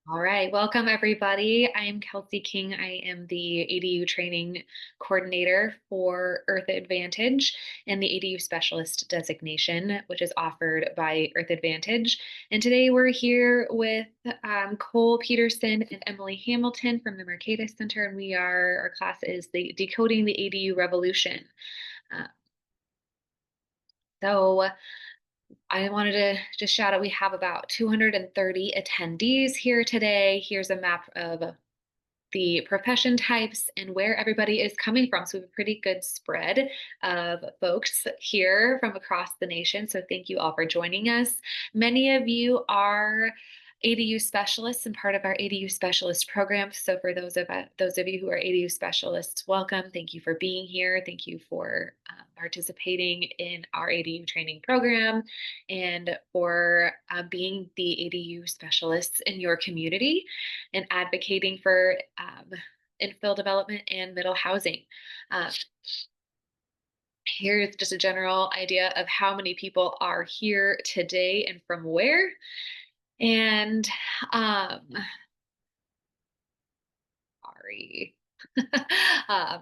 All right, welcome everybody. I am Kelsey King. I am the ADU training coordinator for Earth Advantage and the ADU specialist designation, which is offered by Earth Advantage. And today we're here with Cole Peterson and Emily Hamilton from the Mercatus Center, and our class is the Decoding the ADU Revolution. Uh, so I wanted to just shout out, we have about 230 attendees here today. Here's a map of the profession types and where everybody is coming from. So we have a pretty good spread of folks here from across the nation. So thank you all for joining us. Many of you are ADU specialists and part of our ADU specialist program. So for those of you who are ADU specialists, welcome. Thank you for being here. Thank you for participating in our ADU training program and for being the ADU specialists in your community and advocating for infill development and middle housing. Um, Here's just a general idea of how many people are here today and from where. And um, sorry. um,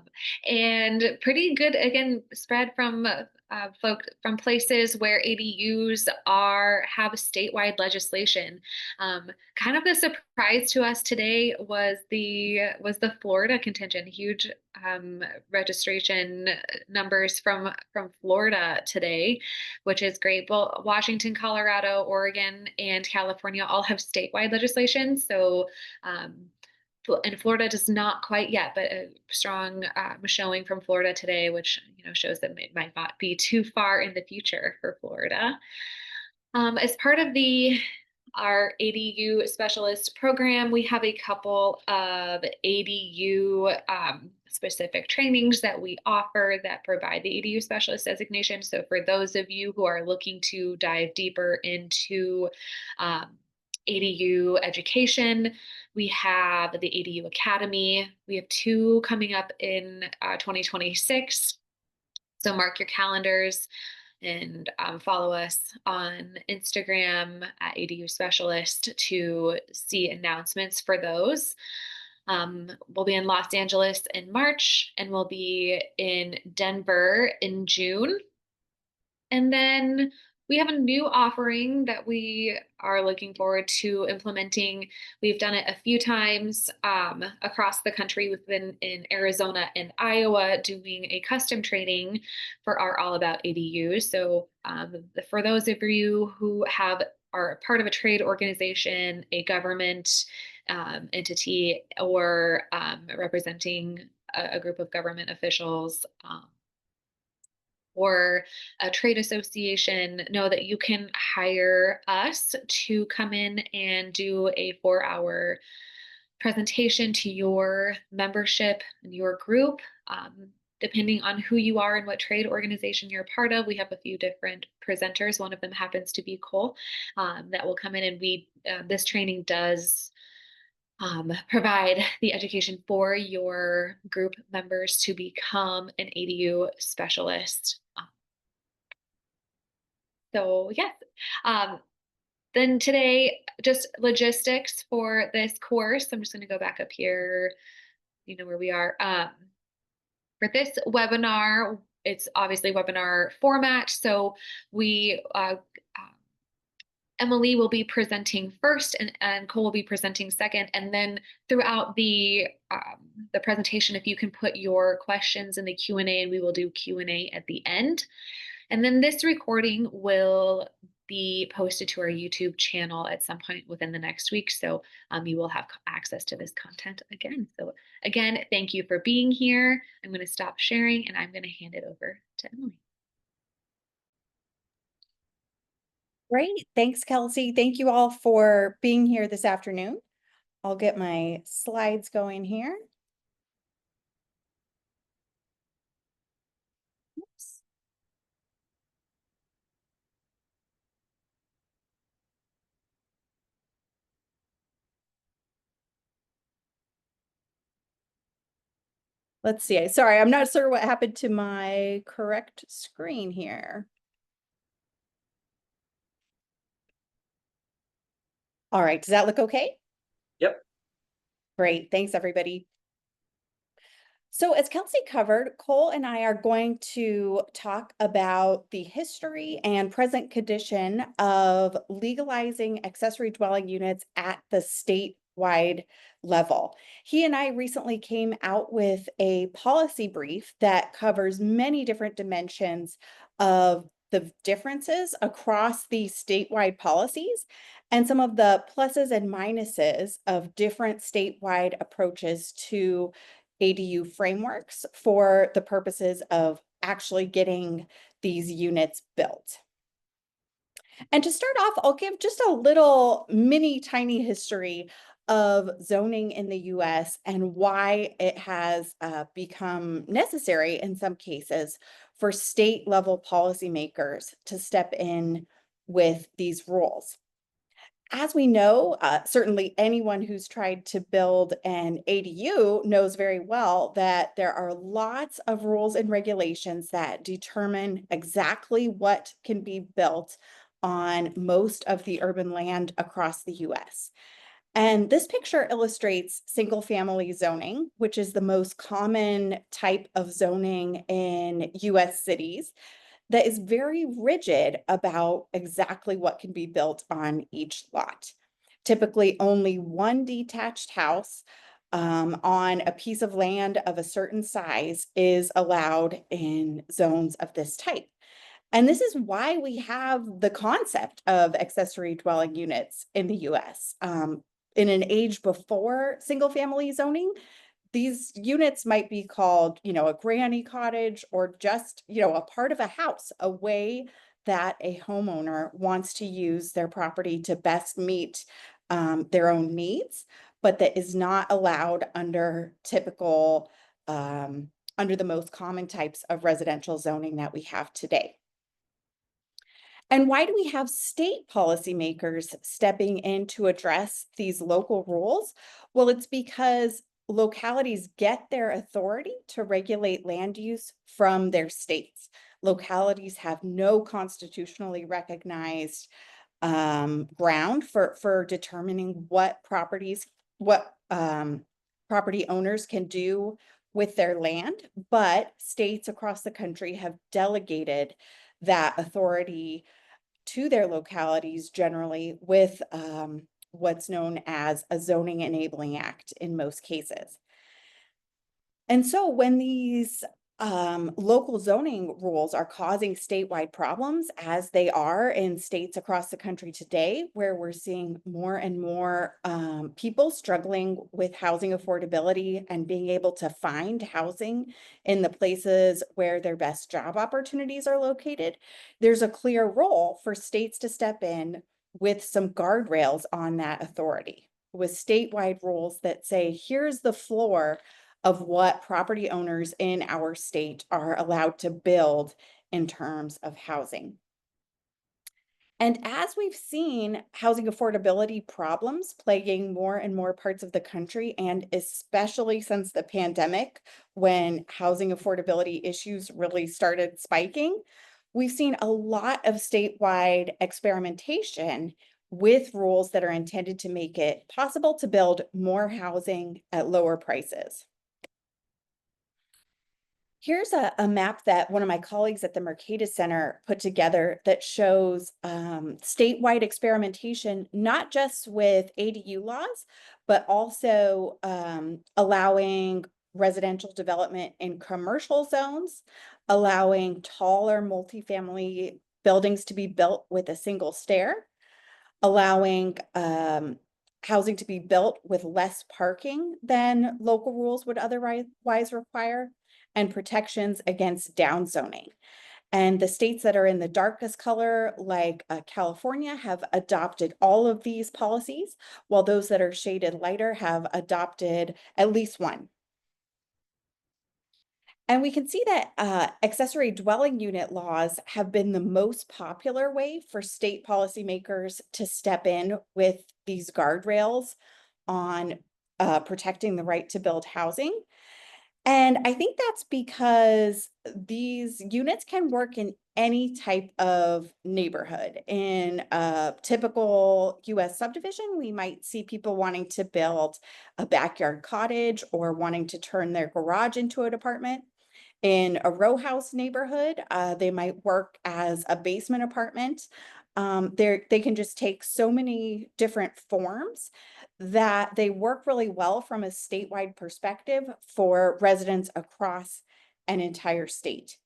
and pretty good again spread from folk from places where ADUs have statewide legislation. Kind of the surprise to us today was the Florida contingent, huge registration numbers from Florida today, which is great. Well, Washington, Colorado, Oregon, and California all have statewide legislation, so and Florida does not quite yet, but a strong showing from Florida today, which shows that it might not be too far in the future for Florida. As part of our ADU specialist program, we have a couple of ADU specific trainings that we offer that provide the ADU specialist designation. So for those of you who are looking to dive deeper into ADU education, we have the ADU Academy. We have two coming up in 2026. So mark your calendars and follow us on Instagram at ADU Specialist to see announcements for those. We'll be in Los Angeles in March, and we'll be in Denver in June. And then we have a new offering that we are looking forward to implementing. We've done it a few times across the country. We've been in Arizona and Iowa doing a custom training for our All About ADU. So for those of you who are part of a trade organization, a government entity, or representing a group of government officials, or a trade association, know that you can hire us to come in and do a 4-hour presentation to your membership and your group. Depending on who you are and what trade organization you're part of, we have a few different presenters. One of them happens to be Cole, that will come in, and this training does provide the education for your group members to become an ADU specialist. So yes, um, then today, just logistics for this course. I'm just going to go back up here, where we are. For this webinar, it's obviously webinar format. So Emily will be presenting first, and Cole will be presenting second. And then throughout the presentation, if you can put your questions in the Q&A, and we will do Q&A at the end. And then this recording will be posted to our YouTube channel at some point within the next week. So you will have access to this content again. So again, thank you for being here. I'm going to stop sharing, and I'm going to hand it over to Emily. Great. Thanks, Kelsey. Thank you all for being here this afternoon. I'll get my slides going here. Oops. Let's see. Sorry, I'm not sure what happened to my correct screen here. All right. Does that look okay? Yep. Great. Thanks, everybody. So, as Kelsey covered, Cole and I are going to talk about the history and present condition of legalizing accessory dwelling units at the statewide level. He and I recently came out with a policy brief that covers many different dimensions of the differences across the statewide policies and some of the pluses and minuses of different statewide approaches to ADU frameworks for the purposes of actually getting these units built. And to start off, I'll give just a little mini tiny history of zoning in the US and why it has become necessary in some cases for state level policymakers to step in with these rules. As we know, certainly anyone who's tried to build an ADU knows very well that there are lots of rules and regulations that determine exactly what can be built on most of the urban land across the US. And this picture illustrates single family zoning, which is the most common type of zoning in US cities that is very rigid about exactly what can be built on each lot. Typically, only one detached house on a piece of land of a certain size is allowed in zones of this type. And this is why we have the concept of accessory dwelling units in the US. In an age before single family zoning, these units might be called, a granny cottage or just, a part of a house, a way that a homeowner wants to use their property to best meet their own needs, but that is not allowed under typical, under the most common types of residential zoning that we have today. And why do we have state policymakers stepping in to address these local rules? Well, it's because localities get their authority to regulate land use from their states. Localities have no constitutionally recognized ground for determining what property owners can do with their land, but states across the country have delegated that authority to their localities generally with what's known as a zoning enabling act in most cases. And so when these local zoning rules are causing statewide problems, as they are in states across the country today, where we're seeing more and more people struggling with housing affordability and being able to find housing in the places where their best job opportunities are located, there's a clear role for states to step in with some guardrails on that authority, with statewide rules that say, here's the floor of what property owners in our state are allowed to build in terms of housing. And as we've seen housing affordability problems plaguing more and more parts of the country, and especially since the pandemic, when housing affordability issues really started spiking, we've seen a lot of statewide experimentation with rules that are intended to make it possible to build more housing at lower prices. Here's a map that one of my colleagues at the Mercatus Center put together that shows statewide experimentation, not just with ADU laws, but also allowing residential development in commercial zones, allowing taller multifamily buildings to be built with a single stair, allowing housing to be built with less parking than local rules would otherwise require, and protections against downzoning. And the states that are in the darkest color, like California, have adopted all of these policies, while those that are shaded lighter have adopted at least one. And we can see that accessory dwelling unit laws have been the most popular way for state policymakers to step in with these guardrails on protecting the right to build housing. And I think that's because these units can work in any type of neighborhood. In a typical US subdivision, we might see people wanting to build a backyard cottage or wanting to turn their garage into an apartment. In a row house neighborhood, they might work as a basement apartment. They can just take so many different forms that they work really well from a statewide perspective for residents across an entire state.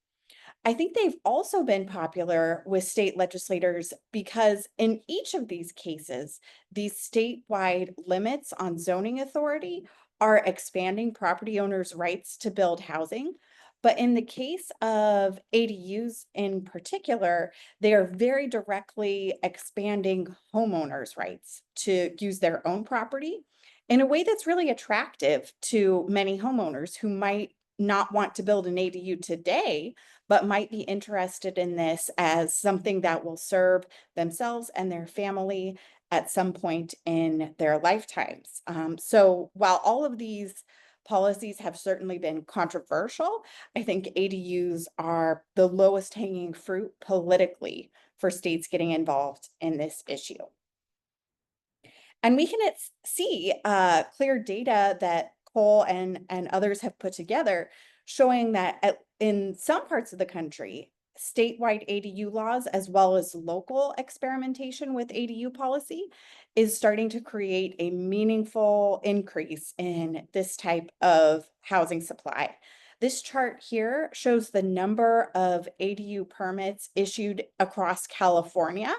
I think they've also been popular with state legislators because in each of these cases, these statewide limits on zoning authority are expanding property owners' rights to build housing. But in the case of ADUs in particular, they are very directly expanding homeowners' rights to use their own property in a way that's really attractive to many homeowners who might not want to build an ADU today, but might be interested in this as something that will serve themselves and their family at some point in their lifetimes. So while all of these policies have certainly been controversial, I think ADUs are the lowest hanging fruit politically for states getting involved in this issue. And we can see clear data that Cole and others have put together showing that in some parts of the country, statewide ADU laws, as well as local experimentation with ADU policy, is starting to create a meaningful increase in this type of housing supply. This chart here shows the number of ADU permits issued across California.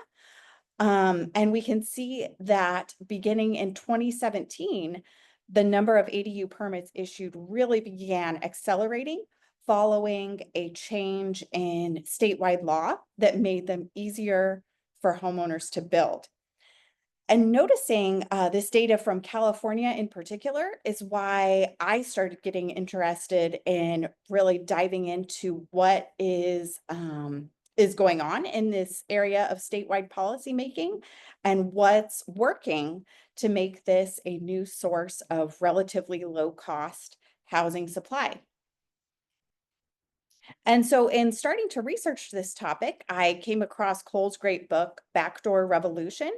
And we can see that beginning in 2017, the number of ADU permits issued really began accelerating following a change in statewide law that made them easier for homeowners to build. And noticing this data from California in particular is why I started getting interested in really diving into what is going on in this area of statewide policymaking and what's working to make this a new source of relatively low cost housing supply. And so, in starting to research this topic, I came across Cole's great book, Backdoor Revolution,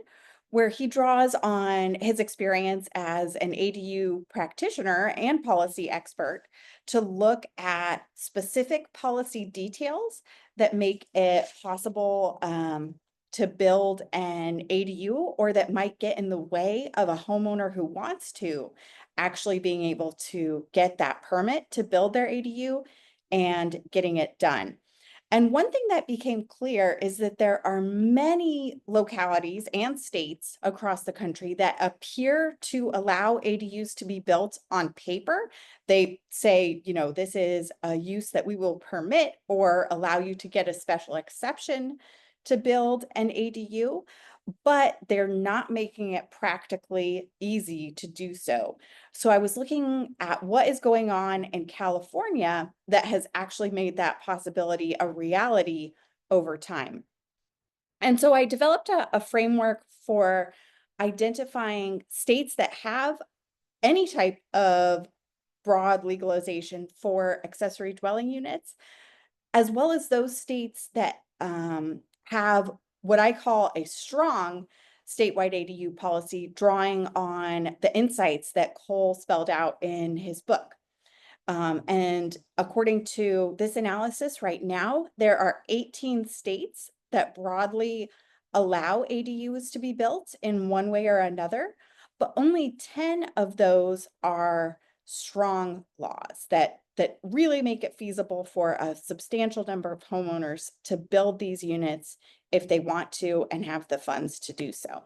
where he draws on his experience as an ADU practitioner and policy expert to look at specific policy details that make it possible to build an ADU or that might get in the way of a homeowner who wants to actually being able to get that permit to build their ADU and getting it done. And one thing that became clear is that there are many localities and states across the country that appear to allow ADUs to be built on paper. They say, you know, this is a use that we will permit or allow you to get a special exception to build an ADU, but they're not making it practically easy to do so. So I was looking at what is going on in California that has actually made that possibility a reality over time. And so I developed a framework for identifying states that have any type of broad legalization for accessory dwelling units, as well as those states that have what I call a strong statewide ADU policy, drawing on the insights that Cole spelled out in his book. And according to this analysis right now, there are 18 states that broadly allow ADUs to be built in one way or another, but only 10 of those are strong laws that really make it feasible for a substantial number of homeowners to build these units if they want to and have the funds to do so.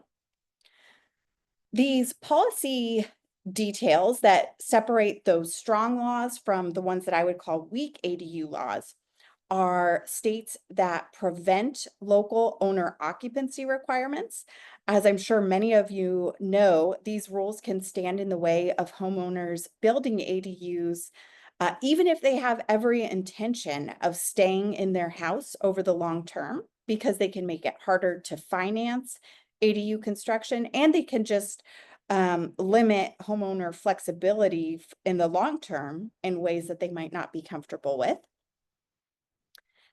These policy details that separate those strong laws from the ones that I would call weak ADU laws are states that prevent local owner occupancy requirements. As I'm sure many of you know, these rules can stand in the way of homeowners building ADUs, even if they have every intention of staying in their house over the long term, because they can make it harder to finance ADU construction and they can just limit homeowner flexibility in the long term in ways that they might not be comfortable with.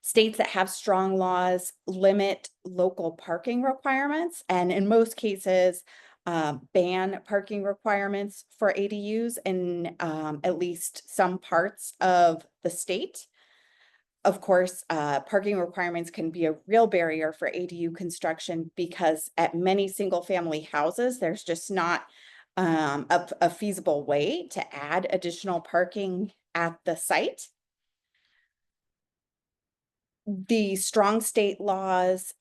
States that have strong laws limit local parking requirements, and in most cases, ban parking requirements for ADUs in at least some parts of the state. Of course, parking requirements can be a real barrier for ADU construction because at many single-family houses, there's just not a feasible way to add additional parking at the site. The strong state laws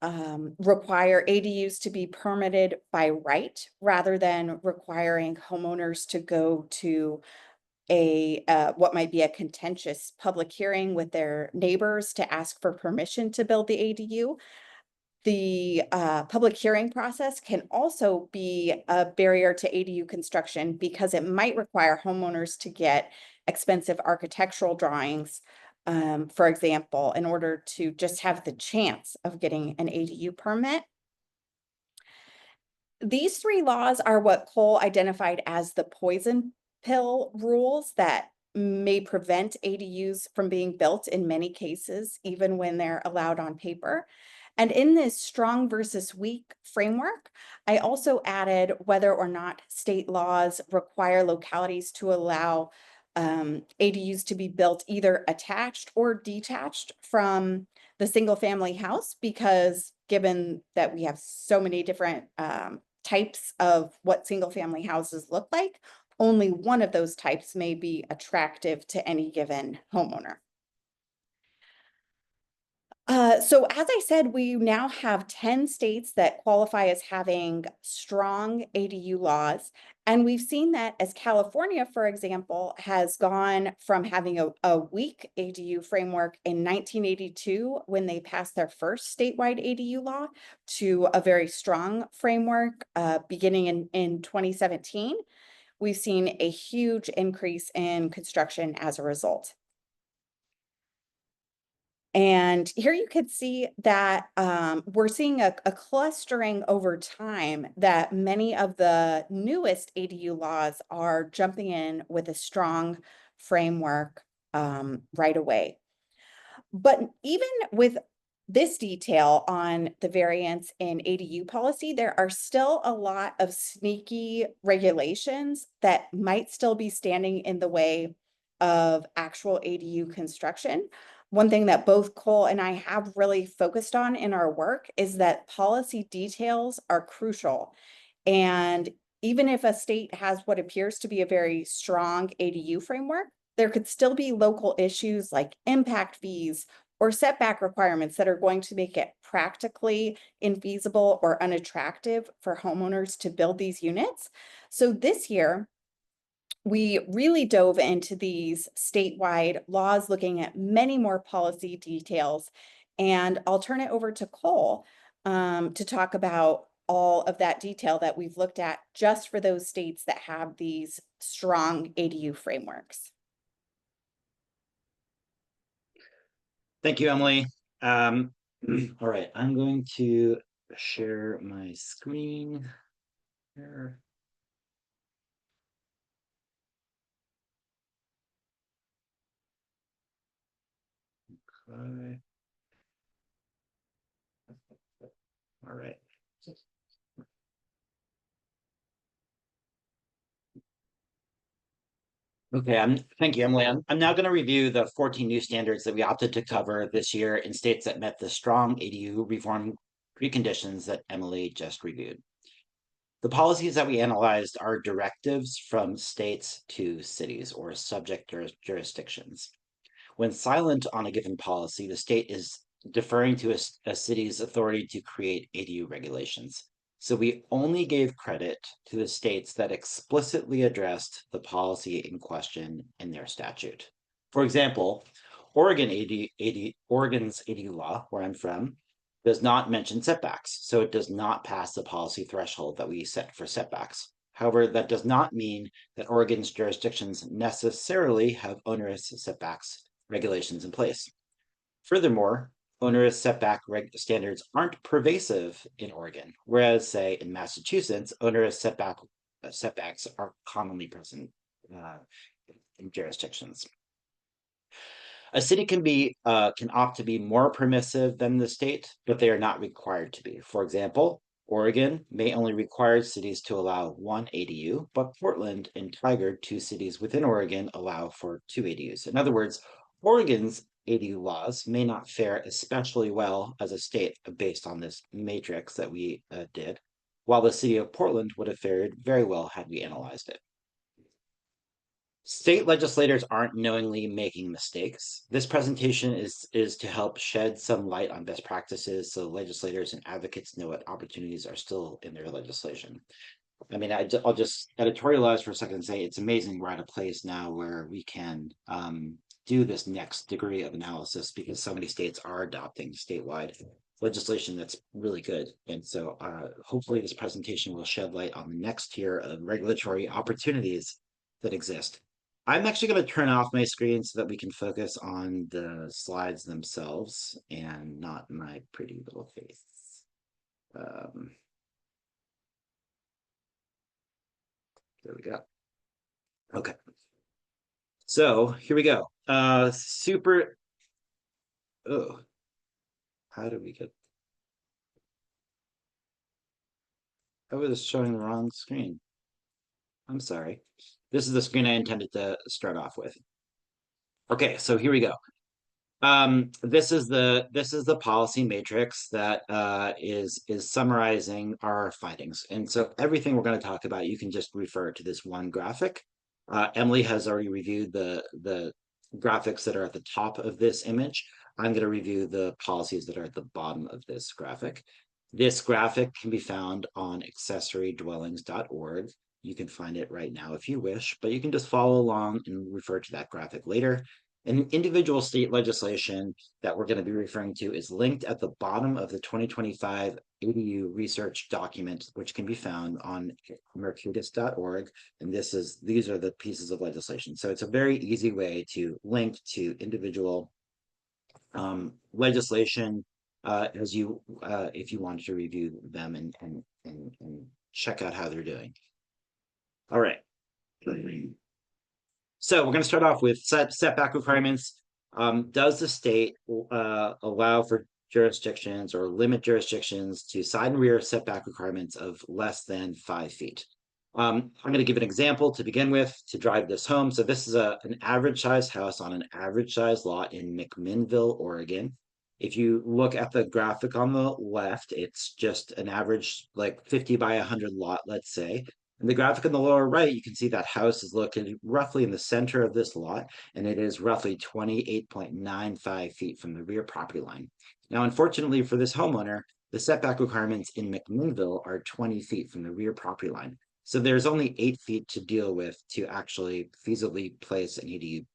require ADUs to be permitted by right rather than requiring homeowners to go to a what might be a contentious public hearing with their neighbors to ask for permission to build the ADU. The public hearing process can also be a barrier to ADU construction because it might require homeowners to get expensive architectural drawings, for example, in order to just have the chance of getting an ADU permit. These three laws are what Cole identified as the poison pill rules that may prevent ADUs from being built in many cases, even when they're allowed on paper. And in this strong versus weak framework, I also added whether or not state laws require localities to allow ADUs to be built either attached or detached from the single family house, because given that we have so many different types of what single family houses look like, only one of those types may be attractive to any given homeowner. So as I said, we now have 10 states that qualify as having strong ADU laws. And we've seen that as California, for example, has gone from having a weak ADU framework in 1982 when they passed their first statewide ADU law to a very strong framework beginning in 2017. We've seen a huge increase in construction as a result. And here you could see that we're seeing a clustering over time that many of the newest ADU laws are jumping in with a strong framework right away. But even with this detail on the variance in ADU policy, there are still a lot of sneaky regulations that might still be standing in the way of actual ADU construction. One thing that both Cole and I have really focused on in our work is that policy details are crucial. And even if a state has what appears to be a very strong ADU framework, there could still be local issues like impact fees or setback requirements that are going to make it practically infeasible or unattractive for homeowners to build these units. So this year, we really dove into these statewide laws, looking at many more policy details. And I'll turn it over to Cole to talk about all of that detail that we've looked at just for those states that have these strong ADU frameworks. Thank you, Emily. All right, I'm going to share my screen here. Okay. All right. Okay, thank you, Emily. I'm now going to review the 14 new standards that we opted to cover this year in states that met the strong ADU reform preconditions that Emily just reviewed. The policies that we analyzed are directives from states to cities or subject jurisdictions. When silent on a given policy, the state is deferring to a city's authority to create ADU regulations. So we only gave credit to the states that explicitly addressed the policy in question in their statute. For example, Oregon's ADU law, where I'm from, does not mention setbacks, so it does not pass the policy threshold that we set for setbacks. However, that does not mean that Oregon's jurisdictions necessarily have onerous setbacks regulations in place. Furthermore, onerous setback standards aren't pervasive in Oregon, whereas, say, in Massachusetts, onerous setbacks are commonly present in jurisdictions. A city can opt to be more permissive than the state, but they are not required to be. For example, Oregon may only require cities to allow one ADU, but Portland and Tigard, two cities within Oregon, allow for two ADUs. In other words, Oregon's ADU laws may not fare especially well as a state based on this matrix that we did, while the city of Portland would have fared very well had we analyzed it. State legislators aren't knowingly making mistakes. This presentation is to help shed some light on best practices so legislators and advocates know what opportunities are still in their legislation. I mean, I'll just editorialize for a second and say it's amazing we're at a place now where we can do this next degree of analysis because so many states are adopting statewide legislation that's really good. And so hopefully this presentation will shed light on the next tier of regulatory opportunities that exist. I'm actually going to turn off my screen so that we can focus on the slides themselves and not my pretty little face. There we go. Okay. So here we go. Oh, how did we get? I was showing the wrong screen. I'm sorry. This is the screen I intended to start off with. Okay, so here we go. This is the policy matrix that is summarizing our findings. And so everything we're going to talk about, you can just refer to this one graphic. Emily has already reviewed the graphics that are at the top of this image. I'm going to review the policies that are at the bottom of this graphic. This graphic can be found on accessorydwellings.org. You can find it right now if you wish, but you can just follow along and refer to that graphic later. An individual state legislation that we're going to be referring to is linked at the bottom of the 2025 ADU research document, which can be found on mercatus.org. And these are the pieces of legislation. So it's a very easy way to link to individual legislation if you wanted to review them and check out how they're doing. All right. So we're going to start off with setback requirements. Does the state allow for jurisdictions or limit jurisdictions to side and rear setback requirements of less than 5 feet? I'm going to give an example to begin with to drive this home. So this is an average size house on an average size lot in McMinnville, Oregon. If you look at the graphic on the left, it's just an average like 50 by 100 lot, let's say. In the graphic on the lower right, you can see that house is located roughly in the center of this lot, and it is roughly 28.95 feet from the rear property line. Now, unfortunately for this homeowner, the setback requirements in McMinnville are 20 feet from the rear property line. So there's only 8 feet to deal with to actually feasibly place an ADU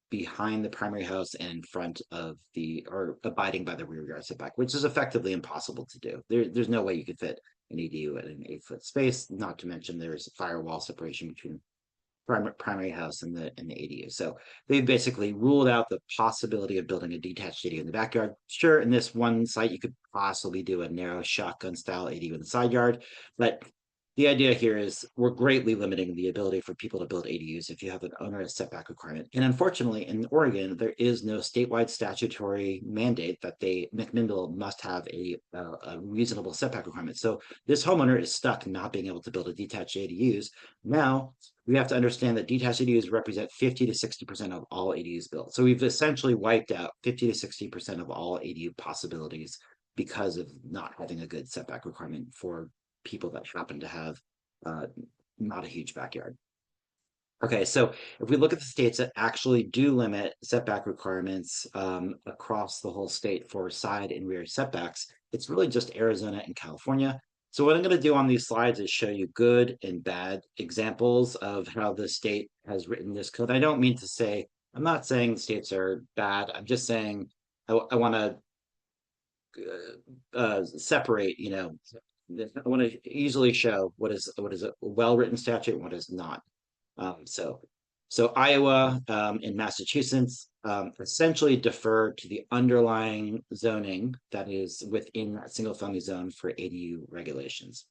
behind the primary house and in front of or abiding by the rear yard setback, which is effectively impossible to do. There's no way you could fit an ADU at an 8-foot space, not to mention there's a firewall separation between primary house and the ADU. So they basically ruled out the possibility of building a detached ADU in the backyard. Sure, in this one site, you could possibly do a narrow shotgun style ADU in the side yard, but the idea here is we're greatly limiting the ability for people to build ADUs if you have an onerous setback requirement. And unfortunately, in Oregon, there is no statewide statutory mandate that McMinnville must have a reasonable setback requirement. So this homeowner is stuck not being able to build a detached ADUs. Now, we have to understand that detached ADUs represent 50 to 60% of all ADUs built. So we've essentially wiped out 50 to 60% of all ADU possibilities because of not having a good setback requirement for people that happen to have not a huge backyard. Okay, so if we look at the states that actually do limit setback requirements across the whole state for side and rear setbacks, it's really just Arizona and California. So what I'm going to do on these slides is show you good and bad examples of how the state has written this code. I don't mean to say, I'm not saying the states are bad. I'm just saying I want to separate, I want to easily show what is a well-written statute and what is not. So Iowa and Massachusetts essentially defer to the underlying zoning that is within that single-family zone for ADU regulations.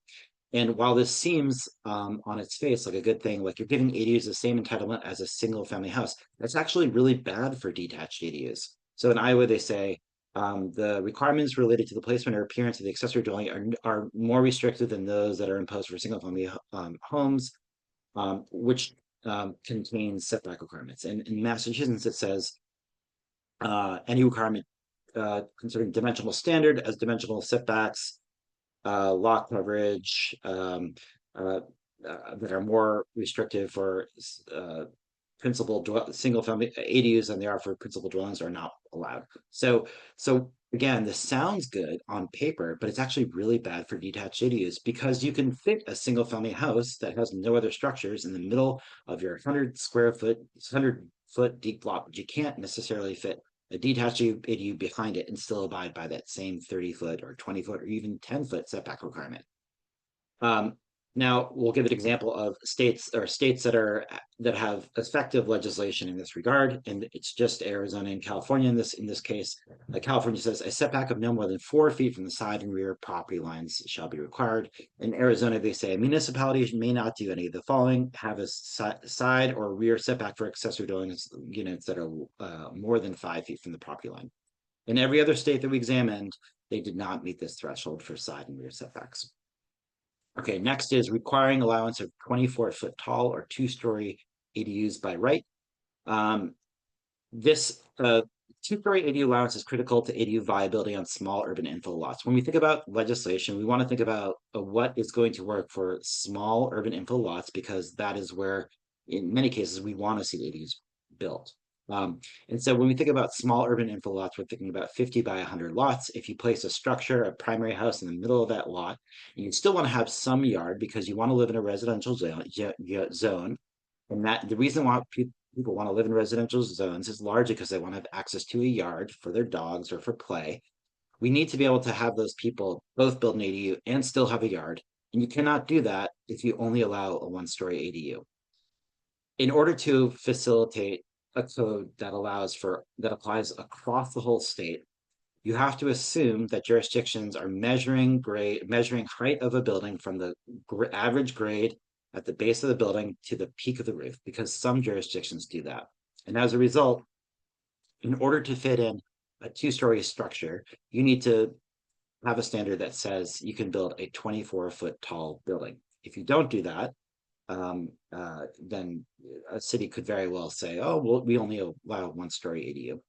And while this seems on its face like a good thing, like you're giving ADUs the same entitlement as a single family house, that's actually really bad for detached ADUs. So in Iowa, they say the requirements related to the placement or appearance of the accessory dwelling are more restrictive than those that are imposed for single family homes, which contains setback requirements. And in Massachusetts, it says any requirement considering dimensional standard as dimensional setbacks, lot coverage that are more restrictive for single family ADUs than they are for principal dwellings are not allowed. So again, this sounds good on paper, but it's actually really bad for detached ADUs because you can fit a single family house that has no other structures in the middle of your 100 foot deep lot, but you can't necessarily fit a detached ADU behind it and still abide by that same 30 foot or 20 foot or even 10 foot setback requirement. Now we'll give an example of states that have effective legislation in this regard, and it's just Arizona and California in this case. California says a setback of no more than 4 feet from the side and rear property lines shall be required. In Arizona, they say a municipality may not do any of the following: have a side or rear setback for accessory dwellings units that are more than 5 feet from the property line. In every other state that we examined, they did not meet this threshold for side and rear setbacks. Okay, next is requiring allowance of 24-foot tall or 2-story ADUs by right. This 2-story ADU allowance is critical to ADU viability on small urban infill lots. When we think about legislation, we want to think about what is going to work for small urban infill lots, because that is where, in many cases, we want to see ADUs built. And so when we think about small urban infill lots, we're thinking about 50 by 100 lots. If you place a structure, a primary house in the middle of that lot, you still want to have some yard because you want to live in a residential zone. And that the reason why people want to live in residential zones is largely because they want to have access to a yard for their dogs or for play. We need to be able to have those people both build an ADU and still have a yard. And you cannot do that if you only allow a 1-story ADU. In order to facilitate a code that applies across the whole state, you have to assume that jurisdictions are measuring height of a building from the average grade at the base of the building to the peak of the roof, because some jurisdictions do that. And as a result, in order to fit in a 2-story structure, you need to have a standard that says you can build a 24-foot tall building. If you don't do that, then a city could very well say, oh, well, we only allow 1-story ADU.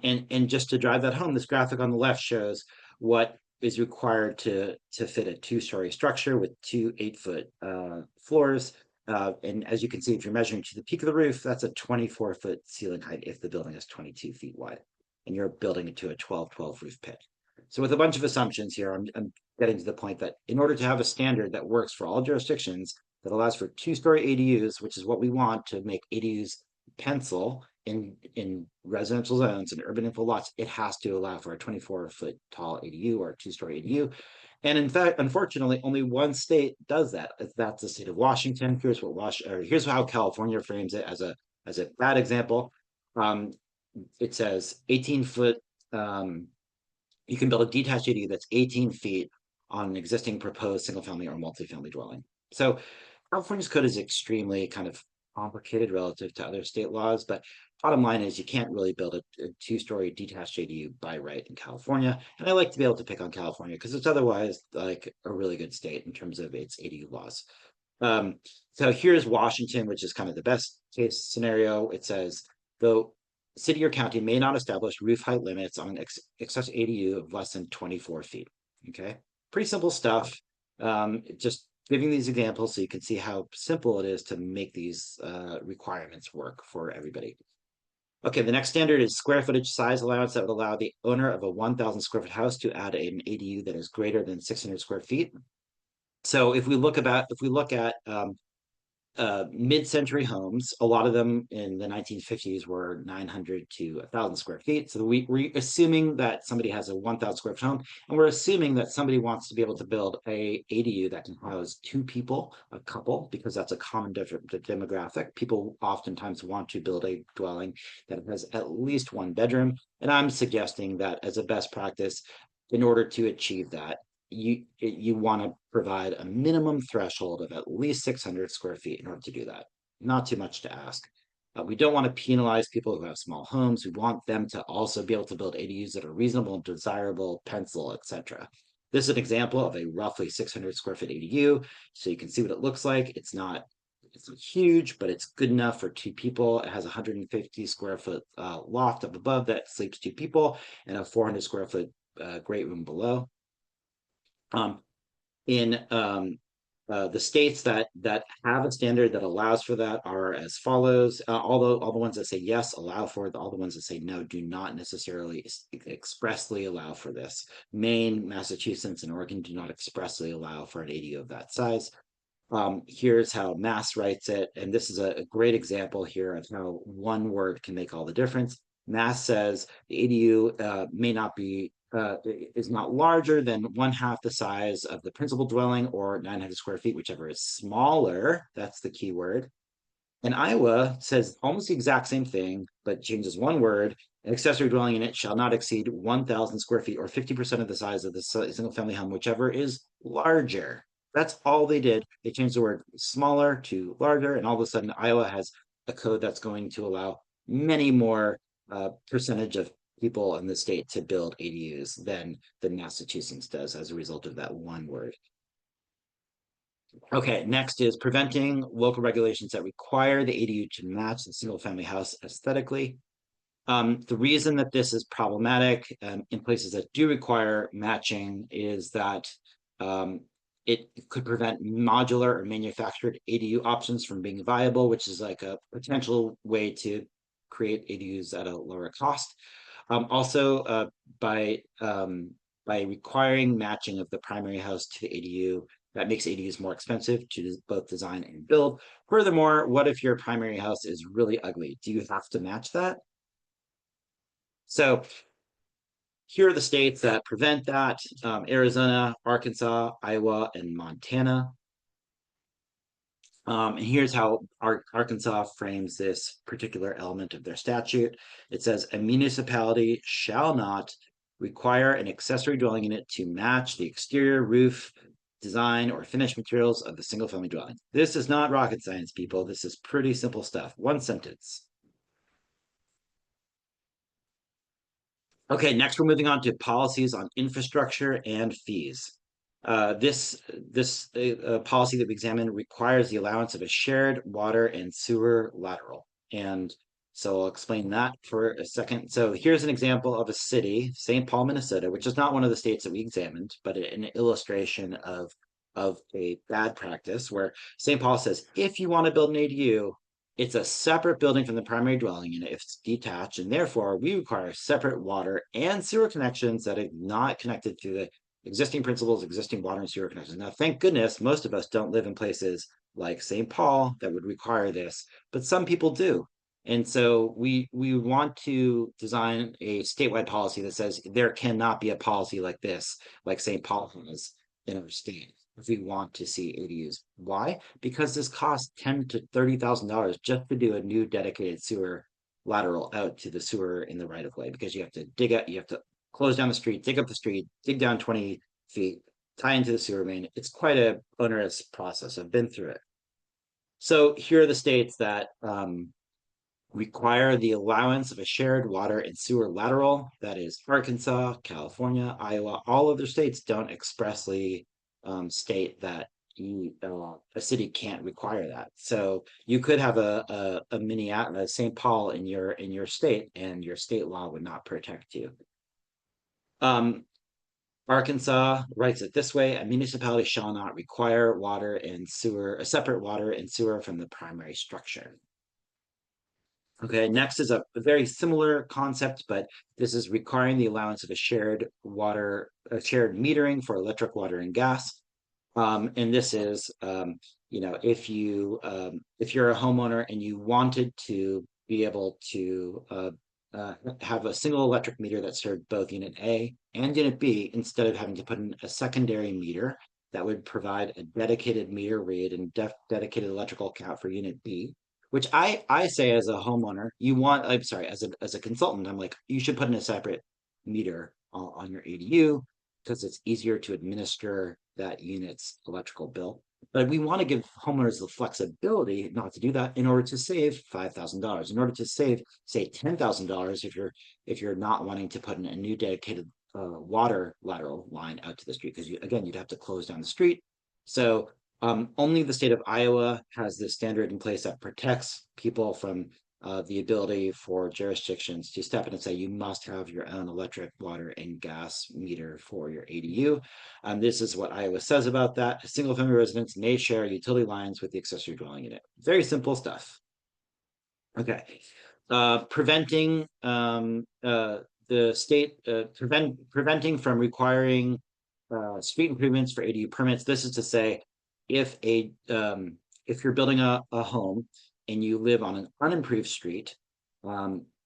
And just to drive that home, this graphic on the left shows what is required to fit a 2-story structure with 2 8-foot floors. And as you can see, if you're measuring to the peak of the roof, that's a 24-foot ceiling height if the building is 22 feet wide, and you're building it to a 12-12 roof pitch. So with a bunch of assumptions here, I'm getting to the point that in order to have a standard that works for all jurisdictions, that allows for 2-story ADUs, which is what we want to make ADUs pencil in residential zones and urban infill lots, it has to allow for a 24-foot tall ADU or a 2-story ADU. And in fact, unfortunately, only one state does that. That's the state of Washington. Here's how California frames it as a bad example. It says 18-foot. You can build a detached ADU that's 18 feet on an existing proposed single-family or multifamily dwelling. So California's code is extremely kind of complicated relative to other state laws, but bottom line is you can't really build a 2-story detached ADU by right in California. And I like to be able to pick on California because it's otherwise like a really good state in terms of its ADU laws. So here's Washington, which is kind of the best case scenario. It says, though city or county may not establish roof height limits on accessory ADU of less than 24 feet. Okay, pretty simple stuff. Just giving these examples so you can see how simple it is to make these requirements work for everybody. Okay, the next standard is square footage size allowance that would allow the owner of a 1,000 square foot house to add an ADU that is greater than 600 square feet. So if we look at mid-century homes, a lot of them in the 1950s were 900 to 1,000 square feet. So we're assuming that somebody has a 1,000 square foot home, and we're assuming that somebody wants to be able to build a ADU that can house 2 people, a couple, because that's a common demographic. People oftentimes want to build a dwelling that has at least 1 bedroom, and I'm suggesting that as a best practice, in order to achieve that, you want to provide a minimum threshold of at least 600 square feet in order to do that. Not too much to ask. We don't want to penalize people who have small homes. We want them to also be able to build ADUs that are reasonable and desirable, pencil, etc. This is an example of a roughly 600 square foot ADU. So you can see what it looks like. It's not huge, but it's good enough for 2 people. It has a 150 square foot loft up above that sleeps 2 people, and a 400 square foot great room below. In the states that have a standard that allows for that are as follows. Although all the ones that say yes allow for it, all the ones that say no do not necessarily expressly allow for this. Maine, Massachusetts, and Oregon do not expressly allow for an ADU of that size. Here's how Mass writes it, and this is a great example here of how one word can make all the difference. Mass says the ADU may not be is not larger than 1/2 the size of the principal dwelling, or 900 square feet, whichever is smaller. That's the key word. And Iowa says almost the exact same thing, but changes one word. An accessory dwelling unit shall not exceed 1,000 square feet or 50% of the size of the single family home, whichever is larger. That's all they did. They changed the word smaller to larger, and all of a sudden Iowa has a code that's going to allow many more percentage of people in the state to build ADUs than Massachusetts does as a result of that one word. Okay, next is preventing local regulations that require the ADU to match the single family house aesthetically. The reason that this is problematic in places that do require matching is that it could prevent modular or manufactured ADU options from being viable, which is like a potential way to create ADUs at a lower cost. Also, by requiring matching of the primary house to the ADU, that makes ADUs more expensive to both design and build. Furthermore, what if your primary house is really ugly? Do you have to match that? So here are the states that prevent that: Arizona, Arkansas, Iowa, and Montana. And here's how Arkansas frames this particular element of their statute. It says a municipality shall not require an accessory dwelling unit to match the exterior roof, design, or finish materials of the single family dwelling. This is not rocket science, people. This is pretty simple stuff. One sentence. Okay, next we're moving on to policies on infrastructure and fees. This policy that we examined requires the allowance of a shared water and sewer lateral. And so I'll explain that for a second. So here's an example of a city, St. Paul, Minnesota, which is not one of the states that we examined, but an illustration of a bad practice where St. Paul says, if you want to build an ADU, it's a separate building from the primary dwelling unit if it's detached, and therefore we require separate water and sewer connections that are not connected to the existing principals, existing water and sewer connections. Now, thank goodness, most of us don't live in places like St. Paul that would require this, but some people do. And so we want to design a statewide policy that says there cannot be a policy like this, like St. Paul has in our state, if we want to see ADUs. Why? Because this costs $10,000 to $30,000 just to do a new dedicated sewer lateral out to the sewer in the right of way, because you have to dig up, you have to close down the street, dig up the street, dig down 20 feet, tie into the sewer main. It's quite a onerous process. I've been through it. So here are the states that require the allowance of a shared water and sewer lateral. That is Arkansas, California, Iowa. All other states don't expressly state that a city can't require that. So you could have a Minneapolis, St. Paul in your state, and your state law would not protect you. Arkansas writes it this way: a municipality shall not require water and sewer, a separate water and sewer from the primary structure. Okay, next is a very similar concept, but this is requiring the allowance of a shared metering for electric, water, and gas. And this is, if you're a homeowner and you wanted to be able to have a single electric meter that served both unit A and unit B, instead of having to put in a secondary meter that would provide a dedicated meter read and dedicated electrical count for unit B, which I say as a homeowner, I'm sorry, as a consultant, I'm like, you should put in a separate meter on your ADU, because it's easier to administer that unit's electrical bill. But we want to give homeowners the flexibility not to do that in order to save $5,000, in order to save, say, $10,000 if you're not wanting to put in a new dedicated water lateral line out to the street, because again, you'd have to close down the street. So only the state of Iowa has this standard in place that protects people from the ability for jurisdictions to step in and say you must have your own electric, water, and gas meter for your ADU. This is what Iowa says about that. Single-family residents may share utility lines with the accessory dwelling unit. Very simple stuff. Okay. Preventing the state preventing from requiring street improvements for ADU permits. This is to say, if you're building a home and you live on an unimproved street,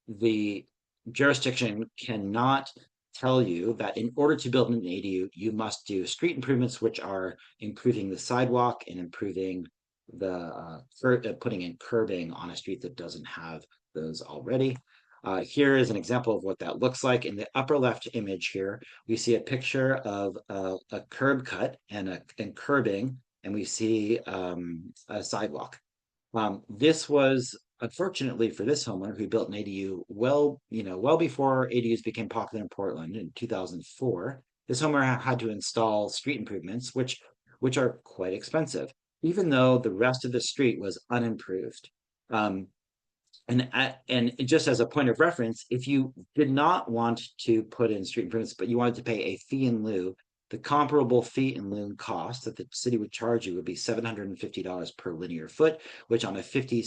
the jurisdiction cannot tell you that in order to build an ADU, you must do street improvements, which are improving the sidewalk and improving the putting in curbing on a street that doesn't have those already. Here is an example of what that looks like. In the upper left image here, we see a picture of a curb cut and curbing, and we see a sidewalk. This was, unfortunately for this homeowner who built an ADU well before ADUs became popular in Portland in 2004. This homeowner had to install street improvements, which are quite expensive, even though the rest of the street was unimproved. And just as a point of reference, if you did not want to put in street improvements, but you wanted to pay a fee in lieu, the comparable fee in lieu cost that the city would charge you would be $750 per linear foot, which on a 50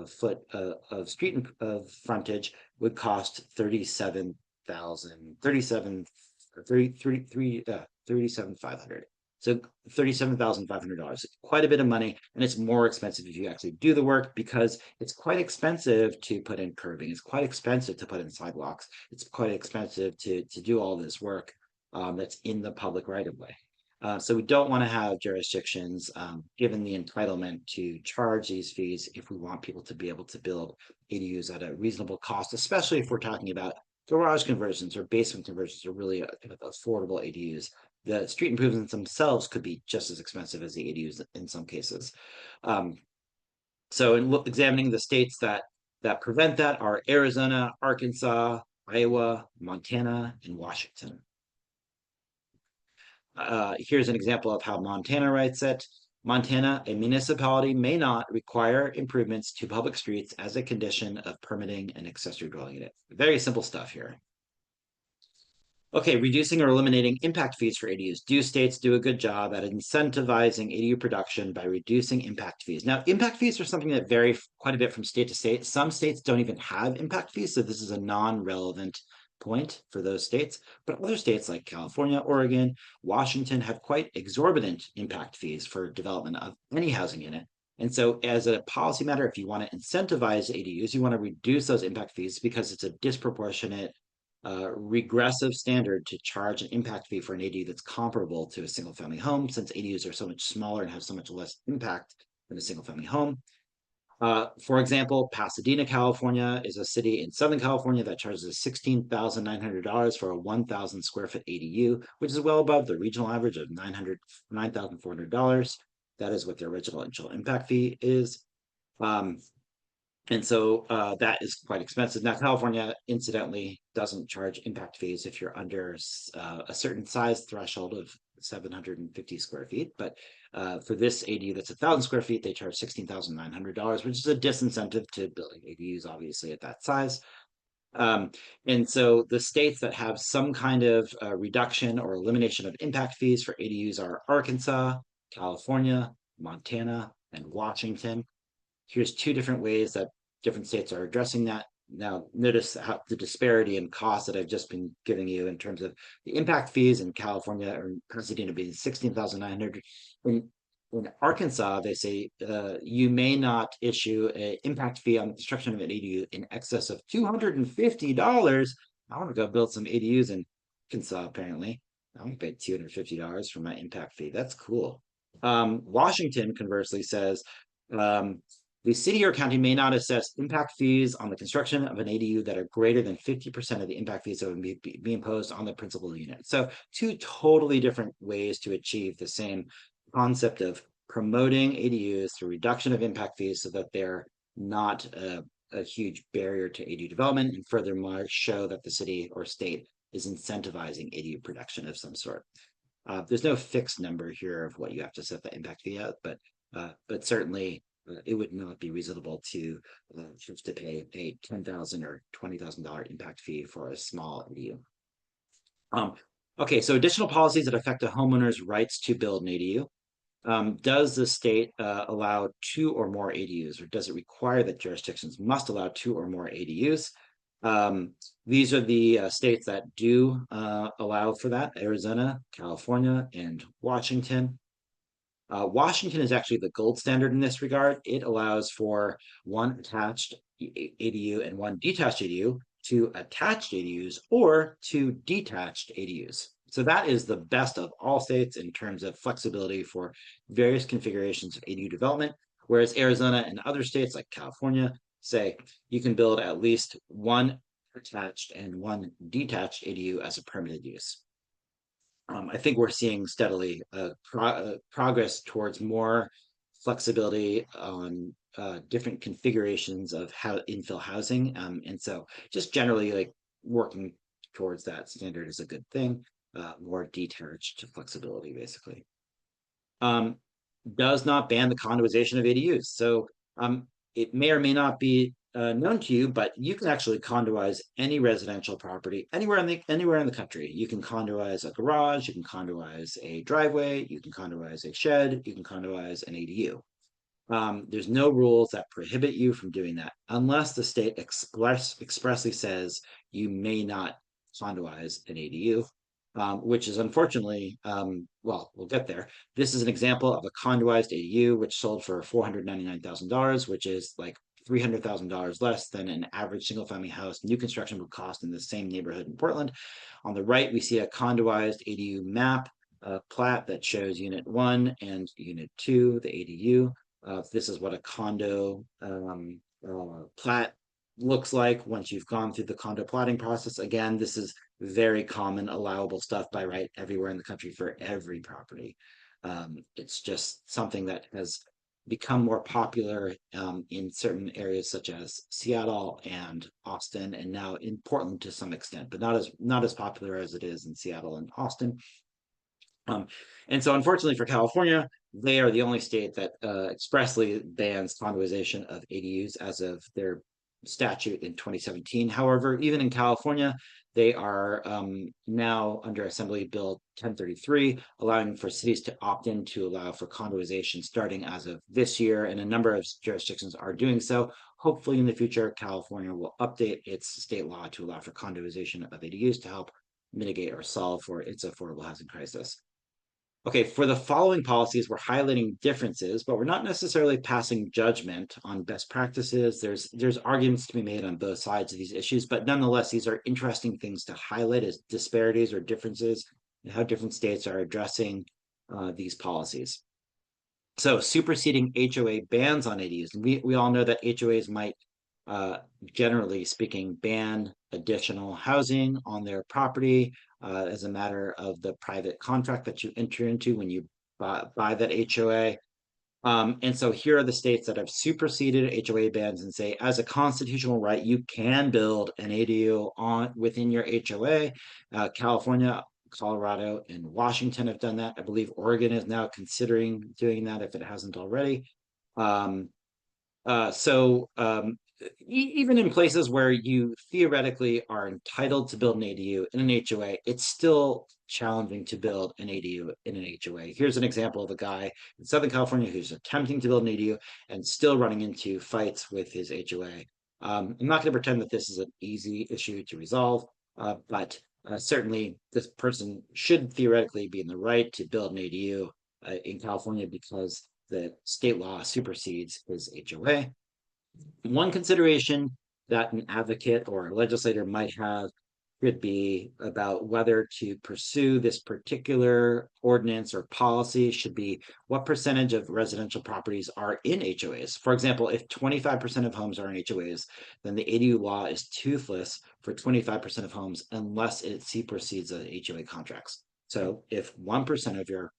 foot of street of frontage would cost $37,500. So $37,500, quite a bit of money, and it's more expensive if you actually do the work, because it's quite expensive to put in curbing. It's quite expensive to put in sidewalks. It's quite expensive to do all this work that's in the public right of way. So we don't want to have jurisdictions given the entitlement to charge these fees if we want people to be able to build ADUs at a reasonable cost, especially if we're talking about garage conversions or basement conversions or really affordable ADUs. The street improvements themselves could be just as expensive as the ADUs in some cases. So in examining the states that prevent that are Arizona, Arkansas, Iowa, Montana, and Washington. Here's an example of how Montana writes it. Montana, a municipality may not require improvements to public streets as a condition of permitting an accessory dwelling unit. Very simple stuff here. Okay, reducing or eliminating impact fees for ADUs. Do states do a good job at incentivizing ADU production by reducing impact fees? Now, impact fees are something that vary quite a bit from state to state. Some states don't even have impact fees, so this is a non-relevant point for those states. But other states like California, Oregon, Washington have quite exorbitant impact fees for development of any housing unit. And so as a policy matter, if you want to incentivize ADUs, you want to reduce those impact fees because it's a disproportionate regressive standard to charge an impact fee for an ADU that's comparable to a single family home, since ADUs are so much smaller and have so much less impact than a single family home. For example, Pasadena, California is a city in Southern California that charges $16,900 for a 1,000 square foot ADU, which is well above the regional average of $9,400. That is what their original impact fee is. And so that is quite expensive. Now, California, incidentally, doesn't charge impact fees if you're under a certain size threshold of 750 square feet. But for this ADU that's 1,000 square feet, they charge $16,900, which is a disincentive to building ADUs, obviously, at that size. And so the states that have some kind of reduction or elimination of impact fees for ADUs are Arkansas, California, Montana, and Washington. Here's two different ways that different states are addressing that. Now, notice how the disparity in cost that I've just been giving you in terms of the impact fees in California or Pasadena being $16,900. In Arkansas, they say you may not issue an impact fee on the construction of an ADU in excess of $250. I want to go build some ADUs in Arkansas, apparently. I want to pay $250 for my impact fee. That's cool. Washington, conversely, says The city or county may not assess impact fees on the construction of an ADU that are greater than 50% of the impact fees that would be imposed on the principal unit. So two totally different ways to achieve the same concept of promoting ADUs through reduction of impact fees so that they're not a huge barrier to ADU development, and furthermore show that the city or state is incentivizing ADU production of some sort. There's no fixed number here of what you have to set the impact fee at, but certainly it would not be reasonable to pay a $10,000 or $20,000 impact fee for a small ADU. Okay, so additional policies that affect a homeowner's rights to build an ADU. Does the state allow 2 or more ADUs, or does it require that jurisdictions must allow 2 or more ADUs? These are the states that do allow for that: Arizona, California, and Washington. Washington is actually the gold standard in this regard. It allows for 1 attached ADU and 1 detached ADU, 2 attached ADUs, or 2 detached ADUs. So that is the best of all states in terms of flexibility for various configurations of ADU development, whereas Arizona and other states like California say you can build at least 1 attached and 1 detached ADU as a permitted use. I think we're seeing steadily progress towards more flexibility on different configurations of how infill housing, and so just generally like working towards that standard is a good thing. More detached flexibility, basically. Does not ban the condoization of ADUs. So it may or may not be known to you, but you can actually condoize any residential property anywhere in the country. You can condoize a garage, you can condoize a driveway, you can condoize a shed, you can condoize an ADU. There's no rules that prohibit you from doing that unless the state expressly says you may not condoize an ADU. Which is unfortunately, well, we'll get there. This is an example of a condoized ADU, which sold for $499,000, which is like $300,000 less than an average single family house new construction would cost in the same neighborhood in Portland. On the right, we see a condoized ADU map, plat that shows unit 1 and unit 2, the ADU. This is what a condo plat looks like once you've gone through the condo plotting process. Again, this is very common allowable stuff by right everywhere in the country for every property. It's just something that has become more popular in certain areas such as Seattle and Austin, and now in Portland to some extent, but not as popular as it is in Seattle and Austin. And so unfortunately for California, they are the only state that expressly bans condoization of ADUs as of their statute in 2017. However, even in California, they are now under Assembly Bill 1033, allowing for cities to opt in to allow for condoization starting as of this year, and a number of jurisdictions are doing so. Hopefully in the future, California will update its state law to allow for condoization of ADUs to help mitigate or solve for its affordable housing crisis. Okay, for the following policies, we're highlighting differences, but we're not necessarily passing judgment on best practices. There's arguments to be made on both sides of these issues, but nonetheless, these are interesting things to highlight as disparities or differences in how different states are addressing these policies. So superseding HOA bans on ADUs. We all know that HOAs might, generally speaking, ban additional housing on their property as a matter of the private contract that you enter into when you buy that HOA. And so here are the states that have superseded HOA bans and say, as a constitutional right, you can build an ADU within your HOA. California, Colorado, and Washington have done that. I believe Oregon is now considering doing that if it hasn't already. Even in places where you theoretically are entitled to build an ADU in an HOA, it's still challenging to build an ADU in an HOA. Here's an example of a guy in Southern California who's attempting to build an ADU and still running into fights with his HOA. I'm not going to pretend that this is an easy issue to resolve, but certainly this person should theoretically be in the right to build an ADU in California because the state law supersedes his HOA. One consideration that an advocate or a legislator might have could be about whether to pursue this particular ordinance or policy should be what percentage of residential properties are in HOAs. For example, if 25% of homes are in HOAs, then the ADU law is toothless for 25% of homes unless it supersedes the HOA contracts. So if 1% of your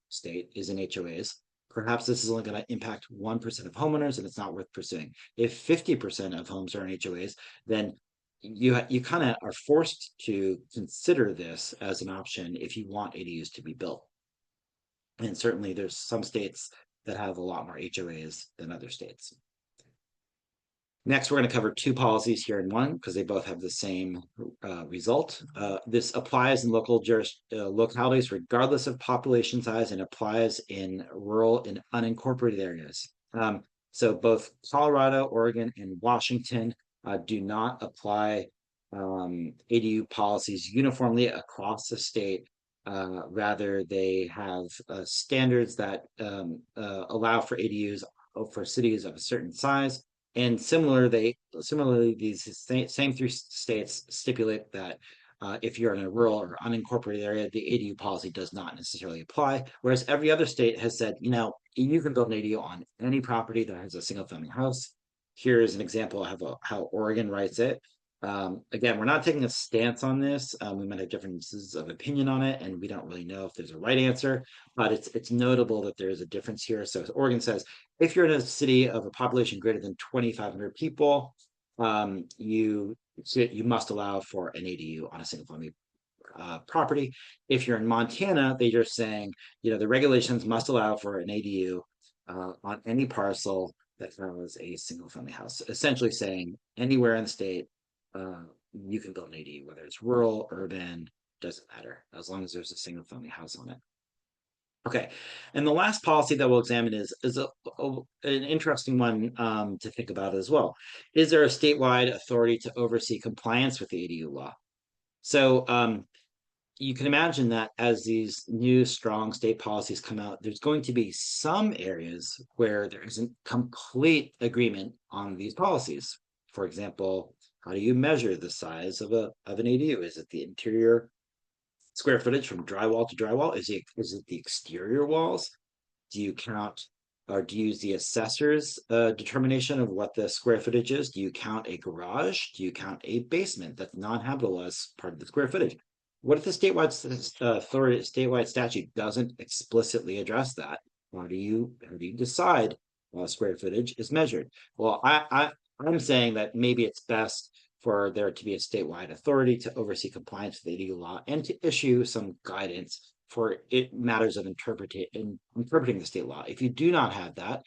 state is in HOAs, perhaps this is only going to impact 1% of homeowners and it's not worth pursuing. If 50% of homes are in HOAs, then you kind of are forced to consider this as an option if you want ADUs to be built. And certainly there's some states that have a lot more HOAs than other states. Next, we're going to cover two policies here in one because they both have the same result. This applies in localities regardless of population size and applies in rural and unincorporated areas. So both Colorado, Oregon, and Washington do not apply ADU policies uniformly across the state. Rather, they have standards that allow for ADUs for cities of a certain size. And similarly, these same three states stipulate that if you're in a rural or unincorporated area, the ADU policy does not necessarily apply. Whereas every other state has said, you can build an ADU on any property that has a single family house. Here's an example of how Oregon writes it. Again, we're not taking a stance on this. We might have differences of opinion on it, and we don't really know if there's a right answer, but it's notable that there is a difference here. So Oregon says, if you're in a city of a population greater than 2,500 people, you must allow for an ADU on a single family property. If you're in Montana, they're just saying, the regulations must allow for an ADU on any parcel that has a single family house, essentially saying anywhere in the state, you can build an ADU, whether it's rural, urban, doesn't matter, as long as there's a single family house on it. Okay, and the last policy that we'll examine is an interesting one to think about as well. Is there a statewide authority to oversee compliance with the ADU law? So you can imagine that as these new strong state policies come out, there's going to be some areas where there isn't complete agreement on these policies. For example, how do you measure the size of an ADU? Is it the interior square footage from drywall to drywall? Is it the exterior walls? Do you count or do you use the assessor's determination of what the square footage is? Do you count a garage? Do you count a basement that's non-habitable as part of the square footage? What if the statewide statute doesn't explicitly address that? How do you decide square footage is measured? Well, I'm saying that maybe it's best for there to be a statewide authority to oversee compliance with the ADU law and to issue some guidance for matters of interpreting the state law. If you do not have that,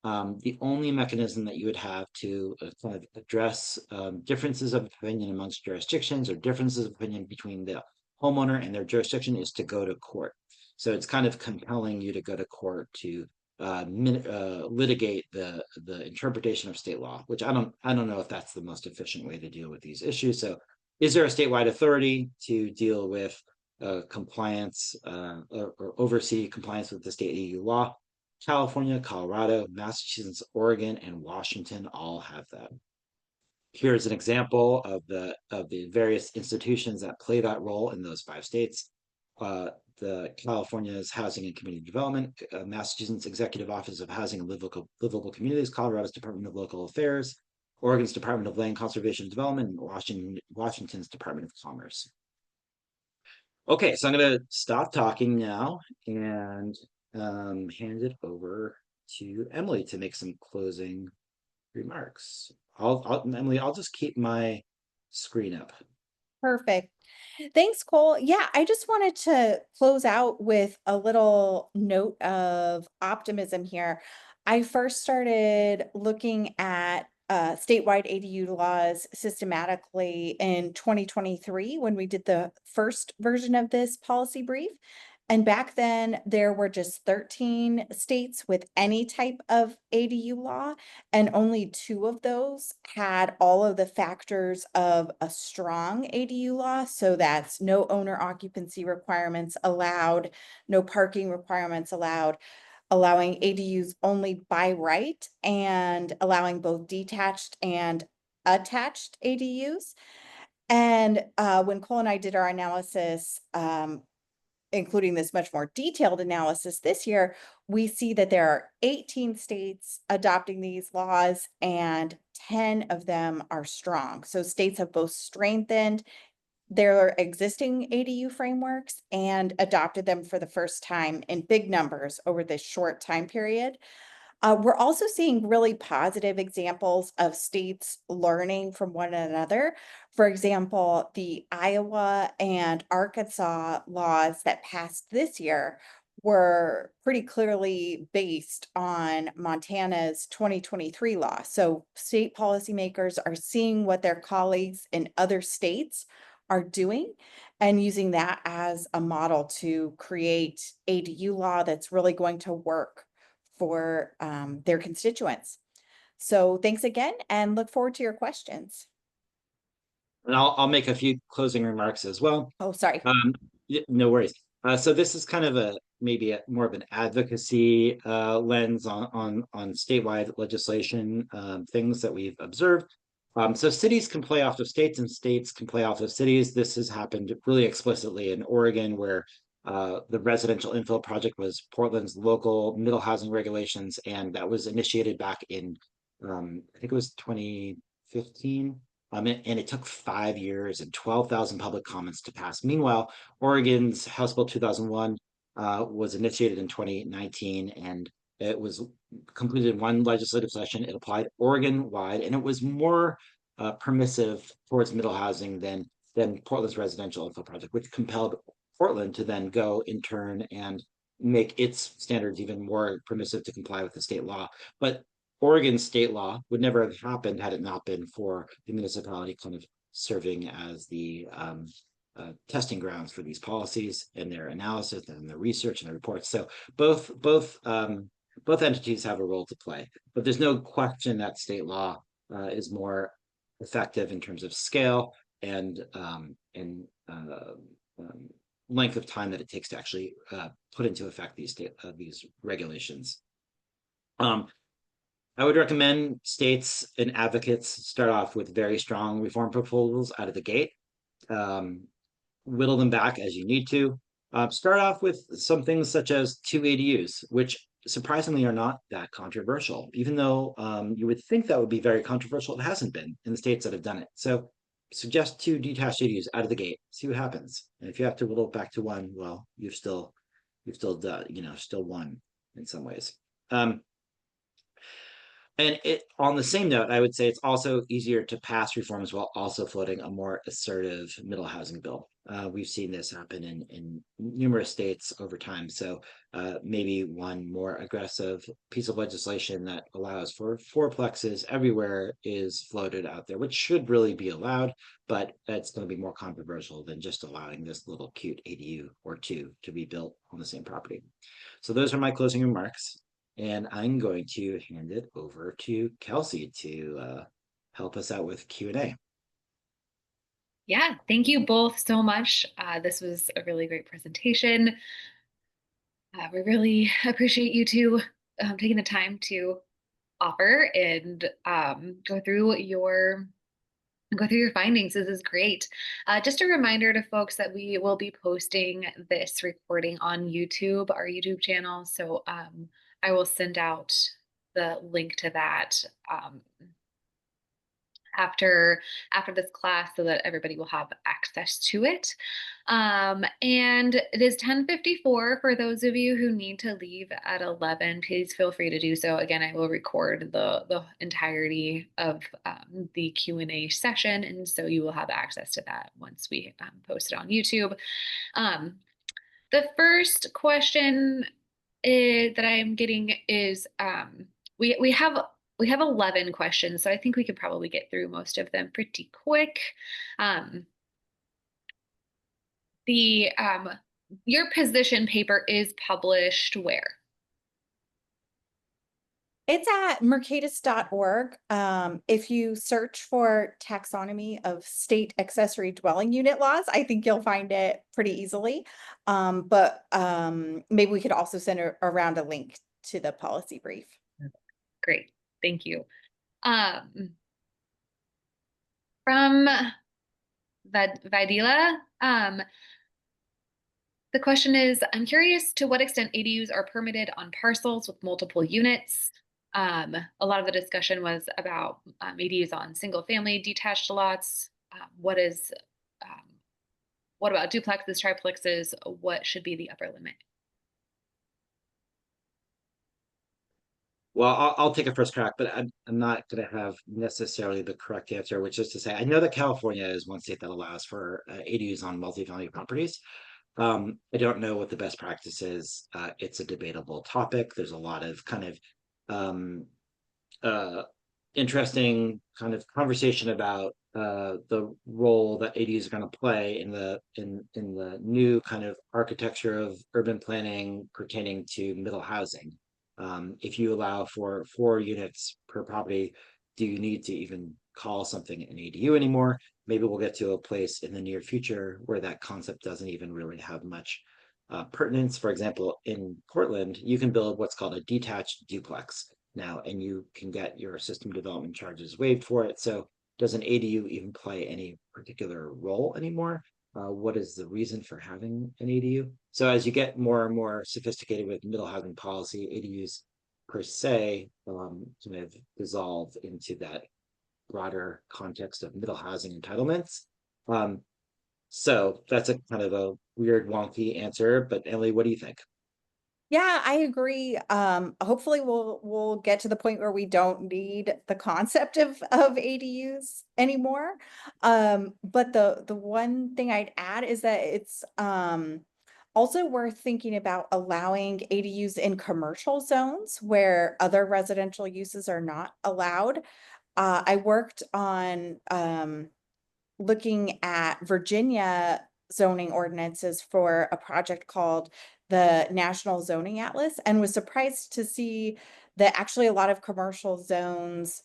the only mechanism that you would have to kind of address differences of opinion amongst jurisdictions or differences of opinion between the homeowner and their jurisdiction is to go to court. So it's kind of compelling you to go to court to litigate the interpretation of state law, which I don't know if that's the most efficient way to deal with these issues. So is there a statewide authority to deal with compliance or oversee compliance with the state ADU law? California, Colorado, Massachusetts, Oregon, and Washington all have that. Here's an example of the various institutions that play that role in those 5 states. The California's Housing and Community Development, Massachusetts Executive Office of Housing and Livable Communities, Colorado's Department of Local Affairs, Oregon's Department of Land Conservation and Development, and Washington's Department of Commerce. Okay, so I'm going to stop talking now and hand it over to Emily to make some closing remarks. Emily, I'll just keep my screen up. Perfect. Thanks, Cole. Yeah, I just wanted to close out with a little note of optimism here. I first started looking at statewide ADU laws systematically in 2023 when we did the first version of this policy brief. And back then, there were just 13 states with any type of ADU law, and only 2 of those had all of the factors of a strong ADU law. So that's no owner occupancy requirements allowed, no parking requirements allowed, allowing ADUs only by right, and allowing both detached and attached ADUs. And when Cole and I did our analysis, including this much more detailed analysis this year, we see that there are 18 states adopting these laws and 10 of them are strong. So states have both strengthened their existing ADU frameworks and adopted them for the first time in big numbers over this short time period. We're also seeing really positive examples of states learning from one another. For example, the Iowa and Arkansas laws that passed this year were pretty clearly based on Montana's 2023 law. So state policymakers are seeing what their colleagues in other states are doing and using that as a model to create ADU law that's really going to work for their constituents. So thanks again and look forward to your questions. And I'll make a few closing remarks as well. Oh, sorry. No worries. So this is kind of maybe more of an advocacy lens on statewide legislation, things that we've observed. So cities can play off of states and states can play off of cities. This has happened really explicitly in Oregon, where the residential infill project was Portland's local middle housing regulations, and that was initiated back in I think it was 2015. And it took 5 years and 12,000 public comments to pass. Meanwhile, Oregon's House Bill 2001 was initiated in 2019, and it was completed in one legislative session. It applied Oregon-wide, and it was more permissive towards middle housing than Portland's residential infill project, which compelled Portland to then go in turn and make its standards even more permissive to comply with the state law. But Oregon state law would never have happened had it not been for the municipality kind of serving as the testing grounds for these policies and their analysis and the research and the reports. So both entities have a role to play, but there's no question that state law is more effective in terms of scale and length of time that it takes to actually put into effect these regulations. I would recommend states and advocates start off with very strong reform proposals out of the gate. Whittle them back as you need to. Start off with some things such as 2 ADUs, which surprisingly are not that controversial, even though you would think that would be very controversial. It hasn't been in the states that have done it. So suggest 2 detached ADUs out of the gate, see what happens. And if you have to whittle it back to 1, well, you've still done, still won in some ways. And on the same note, I would say it's also easier to pass reforms while also floating a more assertive middle housing bill. We've seen this happen in numerous states over time. So maybe one more aggressive piece of legislation that allows for fourplexes everywhere is floated out there, which should really be allowed, but it's going to be more controversial than just allowing this little cute ADU or 2 to be built on the same property. So those are my closing remarks. And I'm going to hand it over to Kelsey to help us out with Q&A. Yeah, thank you both so much. This was a really great presentation. We really appreciate you two taking the time to offer and go through your findings. This is great. Just a reminder to folks that we will be posting this recording on YouTube, our YouTube channel. So I will send out the link to that after this class so that everybody will have access to it. And it is 10:54 for those of you who need to leave at 11. Please feel free to do so. Again, I will record the entirety of the Q&A session, and so you will have access to that once we post it on YouTube. The first question that I'm getting is we have 11 questions, so I think we could probably get through most of them pretty quick. Your position paper is published where? It's at mercatus.org. If you search for taxonomy of state accessory dwelling unit laws, I think you'll find it pretty easily. But maybe we could also send around a link to the policy brief. Great, thank you. From Vidila. The question is, I'm curious to what extent ADUs are permitted on parcels with multiple units. A lot of the discussion was about ADUs on single family detached lots. Um, what about duplexes, triplexes? What should be the upper limit? Well, I'll take a first crack, but I'm not going to have necessarily the correct answer, which is to say, I know that California is one state that allows for ADUs on multifamily properties. I don't know what the best practice is. It's a debatable topic. There's a lot of kind of um, uh, interesting kind of conversation about the role that ADUs are going to play in the new kind of architecture of urban planning pertaining to middle housing. If you allow for 4 units per property, do you need to even call something an ADU anymore? Maybe we'll get to a place in the near future where that concept doesn't even really have much pertinence. For example, in Portland, you can build what's called a detached duplex now, and you can get your system development charges waived for it. So does an ADU even play any particular role anymore? What is the reason for having an ADU? So as you get more and more sophisticated with middle housing policy, ADUs per se kind of dissolve into that broader context of middle housing entitlements. So that's a kind of a weird, wonky answer. But Emily, what do you think? Yeah, I agree. Hopefully we'll get to the point where we don't need the concept of ADUs anymore. But the one thing I'd add is that it's also worth thinking about allowing ADUs in commercial zones where other residential uses are not allowed. I worked on looking at Virginia zoning ordinances for a project called the National Zoning Atlas, and was surprised to see that actually a lot of commercial zones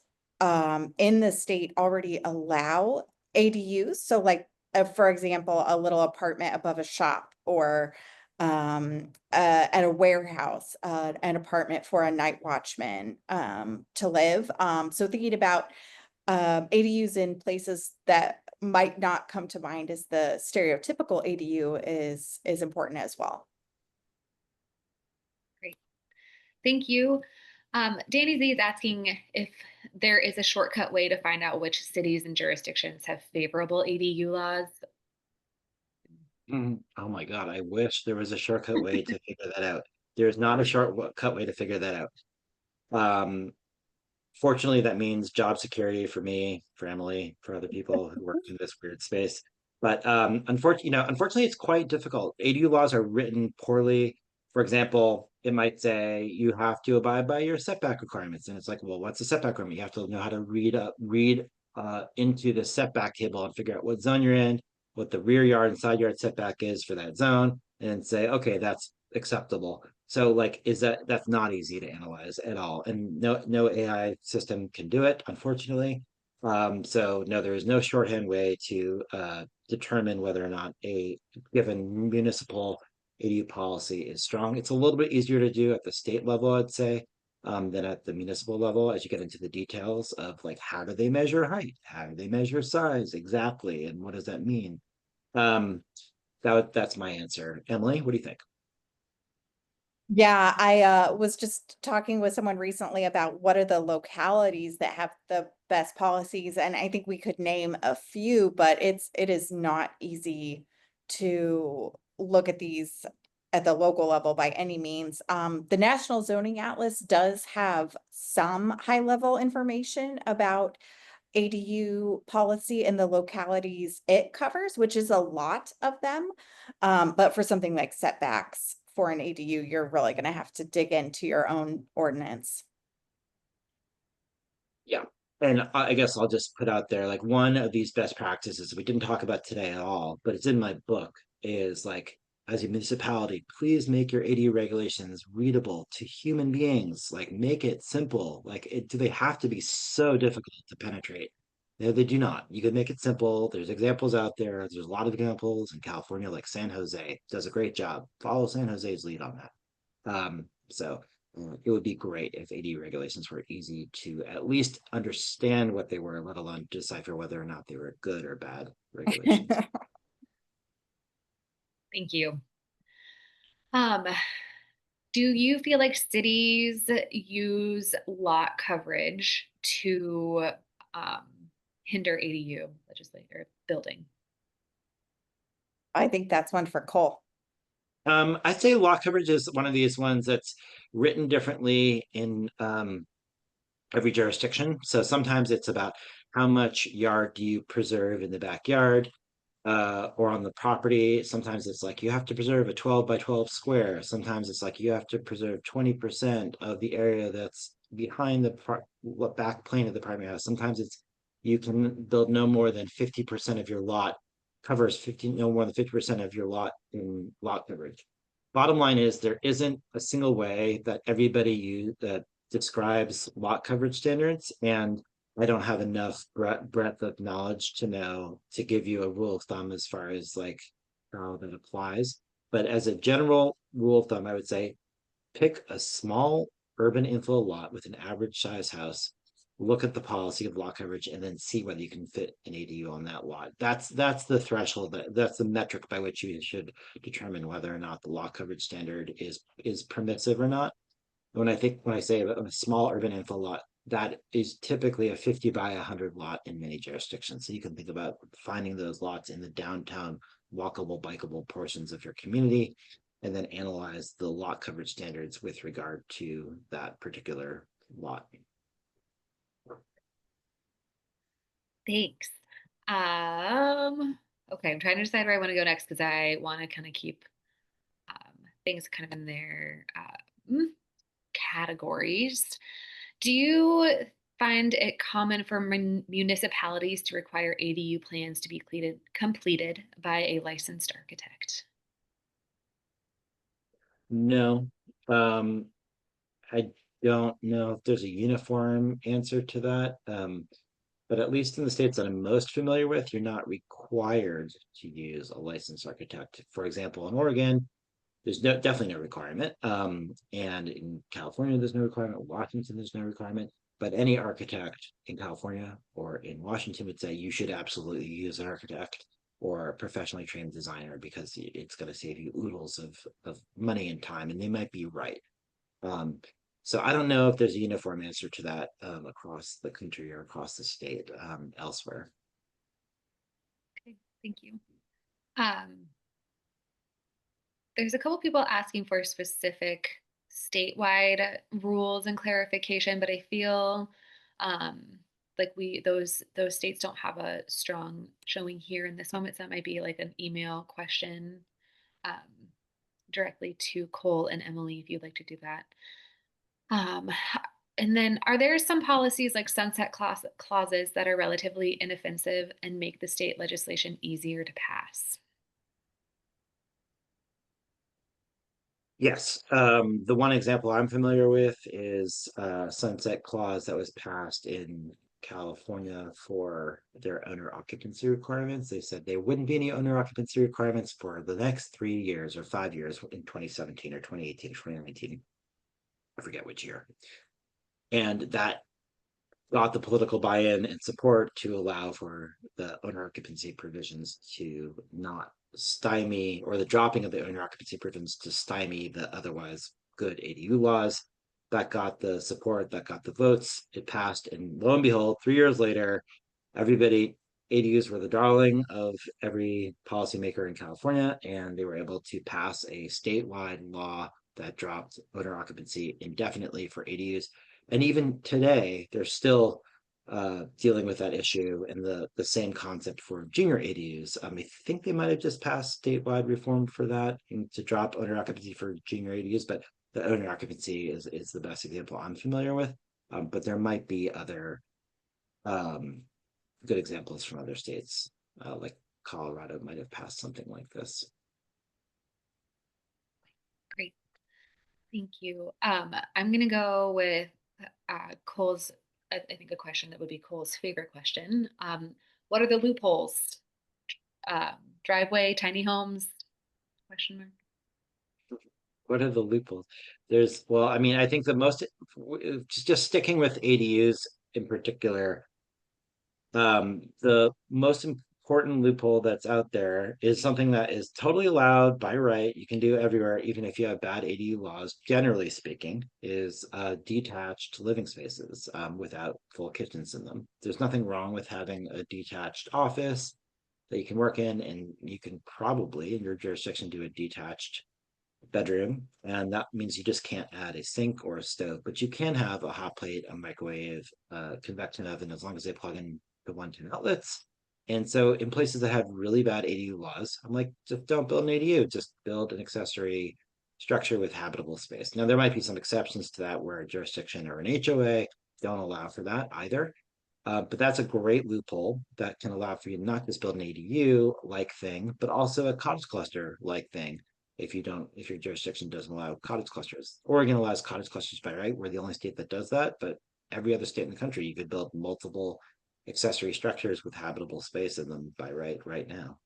in the state already allow ADUs. So like, for example, a little apartment above a shop, or at a warehouse, an apartment for a night watchman to live. So thinking about ADUs in places that might not come to mind as the stereotypical ADU is important as well. Great. Thank you. Danny Z is asking if there is a shortcut way to find out which cities and jurisdictions have favorable ADU laws. Oh my God, I wish there was a shortcut way to figure that out. There's not a shortcut way to figure that out. Um, Fortunately, that means job security for me, for Emily, for other people who work in this weird space. But unfortunately, it's quite difficult. ADU laws are written poorly. For example, it might say you have to abide by your setback requirements, and it's like, well, what's a setback requirement? You have to know how to read into the setback table and figure out what zone you're in, what the rear yard and side yard setback is for that zone, and say, okay, that's acceptable. So like, that's not easy to analyze at all, and no AI system can do it, unfortunately. So no, there is no shorthand way to determine whether or not a given municipal ADU policy is strong. It's a little bit easier to do at the state level, I'd say, than at the municipal level, as you get into the details of like, how do they measure height? How do they measure size exactly? And what does that mean? Um, that's my answer. Emily, what do you think? Yeah, I was just talking with someone recently about what are the localities that have the best policies, and I think we could name a few, but it is not easy to look at these at the local level by any means. The National Zoning Atlas does have some high level information about ADU policy in the localities it covers, which is a lot of them. But for something like setbacks for an ADU, you're really going to have to dig into your own ordinance. Yeah. And I guess I'll just put out there like, one of these best practices we didn't talk about today at all, but it's in my book, is like, as a municipality, please make your ADU regulations readable to human beings. Like, make it simple. Like, do they have to be so difficult to penetrate? No, they do not. You can make it simple. There's examples out there. There's a lot of examples in California, like San Jose does a great job. Follow San Jose's lead on that. So it would be great if ADU regulations were easy to at least understand what they were, let alone decipher whether or not they were good or bad regulations. Thank you. Um, do you feel like cities use lot coverage to um, hinder ADU legislature building? I think that's one for Cole. I'd say lot coverage is one of these ones that's written differently in every jurisdiction. So sometimes it's about how much yard do you preserve in the backyard or on the property. Sometimes it's like you have to preserve a 12 by 12 square. Sometimes it's like you have to preserve 20% of the area that's behind the back plane of the primary house. Sometimes it's you can build no more than 50% of your lot covers 15, no more than 50% of your lot in lot coverage. Bottom line is there isn't a single way that everybody that describes lot coverage standards, and I don't have enough breadth of knowledge to know to give you a rule of thumb as far as like how that applies. But as a general rule of thumb, I would say pick a small urban infill lot with an average size house, look at the policy of lot coverage, and then see whether you can fit an ADU on that lot. That's the threshold, that's the metric by which you should determine whether or not the lot coverage standard is permissive or not. When I say a small urban infill lot, that is typically a 50 by 100 lot in many jurisdictions. So you can think about finding those lots in the downtown walkable, bikeable portions of your community, and then analyze the lot coverage standards with regard to that particular lot. Thanks. Okay, I'm trying to decide where I want to go next because I want to kind of keep things kind of in their categories. Do you find it common for municipalities to require ADU plans to be completed by a licensed architect? No, I don't know if there's a uniform answer to that. But at least in the states that I'm most familiar with, you're not required to use a licensed architect. For example, in Oregon, there's definitely no requirement. And in California, there's no requirement. Washington, there's no requirement. But any architect in California or in Washington would say you should absolutely use an architect or a professionally trained designer because it's going to save you oodles of money and time, and they might be right. Um, so I don't know if there's a uniform answer to that across the country or across the state elsewhere. Okay, thank you. There's a couple people asking for specific statewide rules and clarification, but I feel like those states don't have a strong showing here in this moment. So that might be like an email question um, directly to Cole and Emily if you'd like to do that. Um, and then are there some policies like sunset clauses that are relatively inoffensive and make the state legislation easier to pass? Yes, the one example I'm familiar with is sunset clause that was passed in California for their owner occupancy requirements. They said there wouldn't be any owner occupancy requirements for the next 3 years or 5 years in 2017 or 2018 or 2019. I forget which year. And that got the political buy-in and support to allow for the owner occupancy provisions to not stymie, or the dropping of the owner occupancy provisions to stymie the otherwise good ADU laws. That got the support, that got the votes, it passed, and lo and behold, 3 years later, everybody, ADUs were the darling of every policymaker in California, and they were able to pass a statewide law that dropped owner occupancy indefinitely for ADUs. And even today, they're still dealing with that issue and the same concept for junior ADUs. I think they might have just passed statewide reform for that and to drop owner occupancy for junior ADUs, but the owner occupancy is the best example I'm familiar with. But there might be other good examples from other states, like Colorado might have passed something like this. Great. Thank you. I'm going to go with Cole's, I think a question that would be Cole's favorite question. What are the loopholes? Um, Driveway, tiny homes? Question mark. What are the loopholes? Well, I mean, I think the most, just sticking with ADUs in particular, the most important loophole that's out there is something that is totally allowed by right. You can do everywhere, even if you have bad ADU laws, generally speaking, is detached living spaces without full kitchens in them. There's nothing wrong with having a detached office that you can work in, and you can probably in your jurisdiction do a detached bedroom, and that means you just can't add a sink or a stove, but you can have a hot plate, a microwave, convection oven, as long as they plug in the 110 outlets. And so in places that have really bad ADU laws, I'm like, just don't build an ADU, just build an accessory structure with habitable space. Now there might be some exceptions to that where a jurisdiction or an HOA don't allow for that either. But that's a great loophole that can allow for you to not just build an ADU like thing, but also a cottage cluster like thing. If your jurisdiction doesn't allow cottage clusters. Oregon allows cottage clusters by right. We're the only state that does that, but every other state in the country, you could build multiple accessory structures with habitable space in them by right now.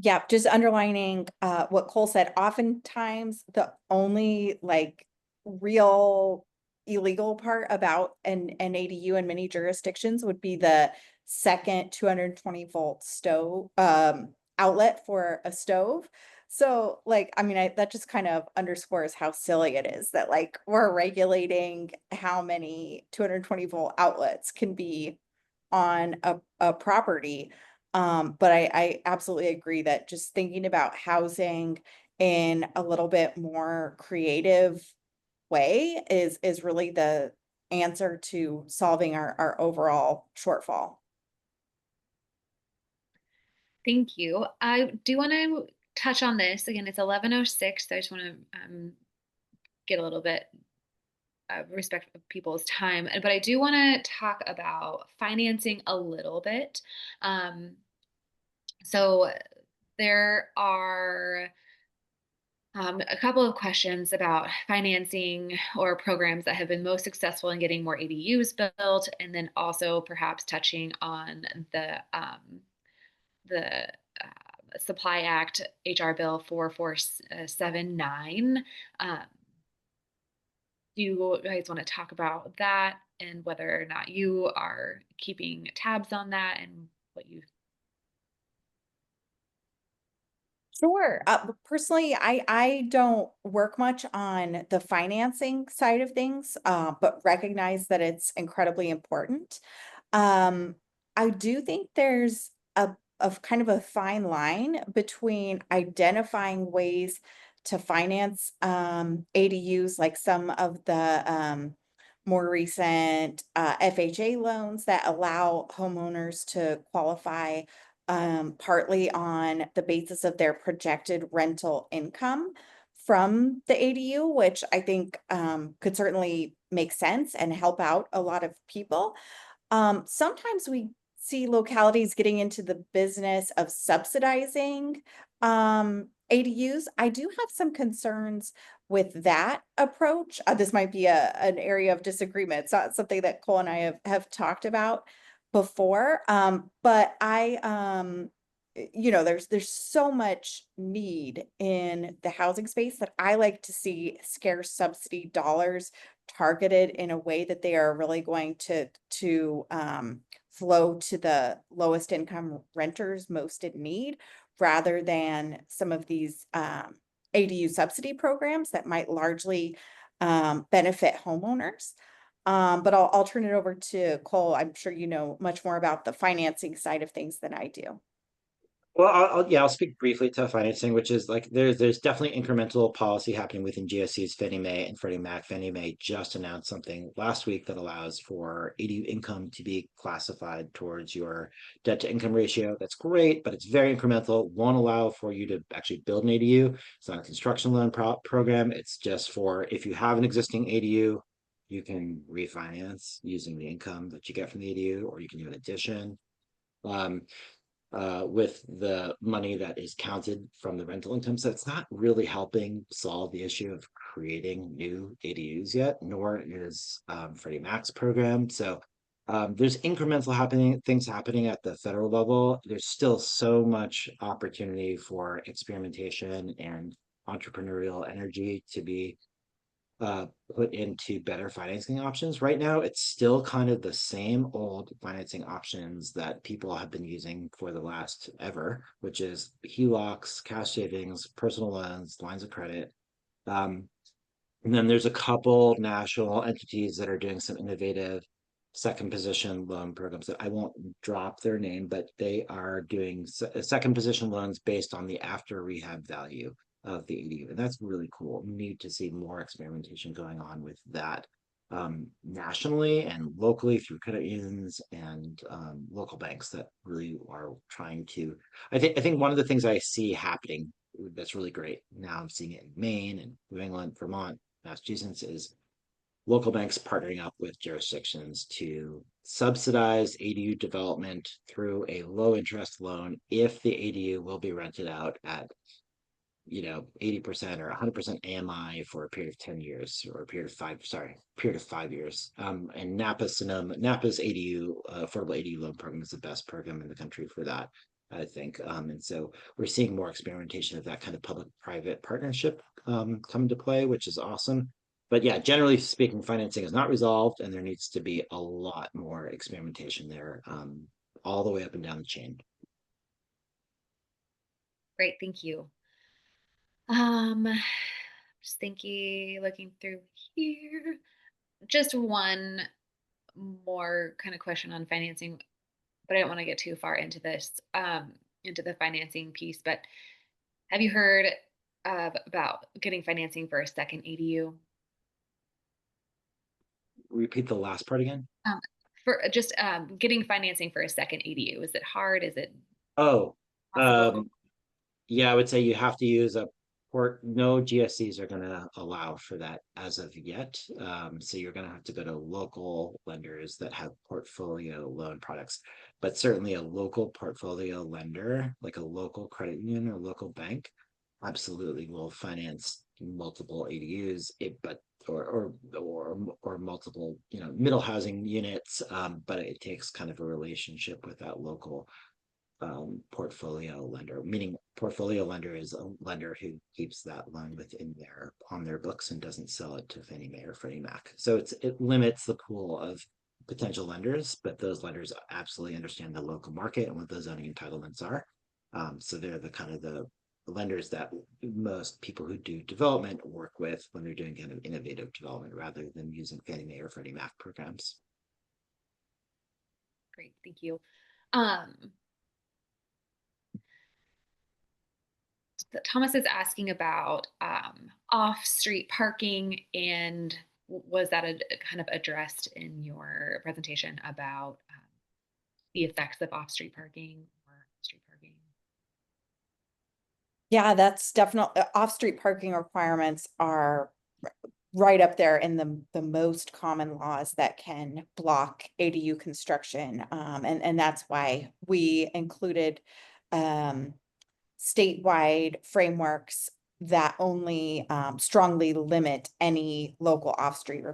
Yeah, just underlining what Cole said. Oftentimes, the only like real illegal part about an ADU in many jurisdictions would be the second 220-volt stove outlet for a stove. So, like, I mean, that just kind of underscores how silly it is that like we're regulating how many 220-volt outlets can be on a property. But I absolutely agree that just thinking about housing in a little bit more creative way is really the answer to solving our overall shortfall. Thank you. I do want to touch on this again. It's 11:06, so I just want to get a little bit respect of people's time, but I do want to talk about financing a little bit. Um, so there are a couple of questions about financing or programs that have been most successful in getting more ADUs built, and then also perhaps touching on the Supply Act HR Bill 4479. Do you guys want to talk about that and whether or not you are keeping tabs on that and what you? Sure. Personally, I don't work much on the financing side of things, but recognize that it's incredibly important. Um, I do think there's a kind of a fine line between identifying ways to finance ADUs, like some of the more recent FHA loans that allow homeowners to qualify partly on the basis of their projected rental income from the ADU, which I think could certainly make sense and help out a lot of people. Sometimes we see localities getting into the business of subsidizing ADUs. I do have some concerns with that approach. This might be an area of disagreement. It's not something that Cole and I have talked about before. But there's so much need in the housing space that I like to see scarce subsidy dollars targeted in a way that they are really going to flow to the lowest income renters most in need, rather than some of these ADU subsidy programs that might largely benefit homeowners. But I'll turn it over to Cole. I'm sure you know much more about the financing side of things than I do. Well, I'll speak briefly to financing, which is like there's definitely incremental policy happening within GSEs. Fannie Mae and Freddie Mac. Fannie Mae just announced something last week that allows for ADU income to be classified towards your debt to income ratio. That's great, but it's very incremental. Won't allow for you to actually build an ADU. It's not a construction loan program. It's just for if you have an existing ADU, you can refinance using the income that you get from the ADU, or you can do an addition. Um, with the money that is counted from the rental income. So it's not really helping solve the issue of creating new ADUs yet, nor is Freddie Mac's program. So There's incremental things happening at the federal level. There's still so much opportunity for experimentation and entrepreneurial energy to be put into better financing options. Right now, it's still kind of the same old financing options that people have been using for the last ever, which is HELOCs, cash savings, personal loans, lines of credit. And then there's a couple national entities that are doing some innovative second position loan programs that I won't drop their name, but they are doing second position loans based on the after rehab value of the ADU. And that's really cool. We need to see more experimentation going on with that nationally and locally through credit unions and local banks that really are trying to. I think one of the things I see happening that's really great now, I'm seeing it in Maine and New England, Vermont, Massachusetts, is local banks partnering up with jurisdictions to subsidize ADU development through a low interest loan if the ADU will be rented out at 80% or 100% AMI for a period of 10 years or a period of 5 years. And Napa's ADU, affordable ADU loan program is the best program in the country for that, I think. And so we're seeing more experimentation of that kind of public-private partnership come into play, which is awesome. But yeah, generally speaking, financing is not resolved, and there needs to be a lot more experimentation there, all the way up and down the chain. Great, thank you. Just thinking, looking through here. Just one more kind of question on financing, but I don't want to get too far into this, into the financing piece. But have you heard about getting financing for a second ADU? Repeat the last part again. For just getting financing for a second ADU, is it hard? Is it Oh, possible? yeah, I would say you have to use a port. No GSCs are going to allow for that as of yet. So you're going to have to go to local lenders that have portfolio loan products. But certainly a local portfolio lender, like a local credit union or local bank, absolutely will finance multiple ADUs, but or multiple, middle housing units. But it takes kind of a relationship with that local portfolio lender, meaning portfolio lender is a lender who keeps that loan on their books and doesn't sell it to Fannie Mae or Freddie Mac. So it limits the pool of potential lenders, but those lenders absolutely understand the local market and what those zoning entitlements are. So they're the kind of the lenders that most people who do development work with when they're doing kind of innovative development rather than using Fannie Mae or Freddie Mac programs. Great, thank you. Um, Thomas is asking about off-street parking, and was that kind of addressed in your presentation about the effects of off-street parking or street parking? Yeah, that's definitely off-street parking requirements are right up there in the most common laws that can block ADU construction. And that's why we included statewide frameworks that only strongly limit any local off-street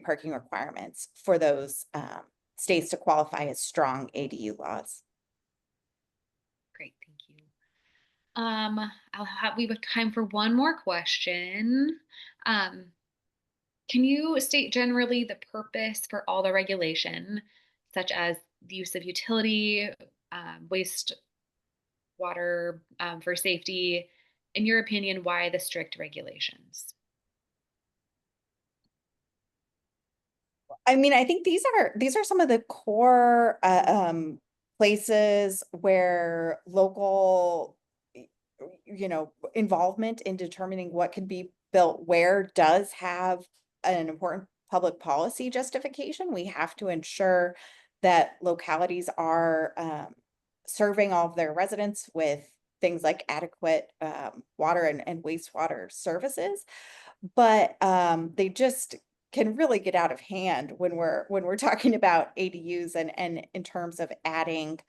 parking requirements for those states to qualify as strong ADU laws. Great, thank you. We have time for one more question. Um, can you state generally the purpose for all the regulation, such as the use of utility, waste water for safety? In your opinion, why the strict regulations? I mean, I think these are some of the core places where local, involvement in determining what can be built where does have an important public policy justification. We have to ensure that localities are serving all of their residents with things like adequate water and wastewater services. But they just can really get out of hand when we're talking about ADUs and in terms of adding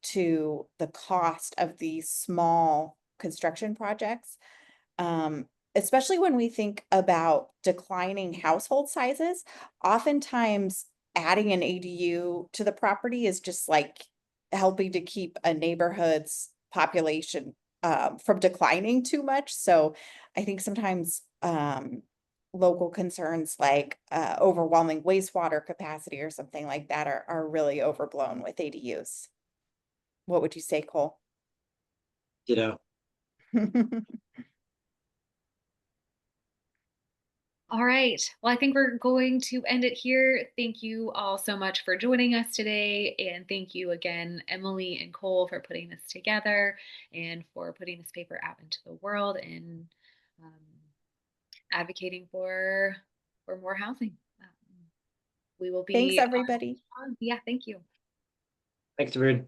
to the cost of these small construction projects. Especially when we think about declining household sizes, oftentimes adding an ADU to the property is just like helping to keep a neighborhood's population from declining too much. So I think sometimes local concerns like overwhelming wastewater capacity or something like that are really overblown with ADUs. What would you say, Cole? You know, All right. Well, I think we're going to end it here. Thank you all so much for joining us today. And thank you again, Emily and Cole, for putting this together and for putting this paper out into the world and um, advocating for more housing. We will Thanks, be everybody. yeah, thank you. thanks, everyone.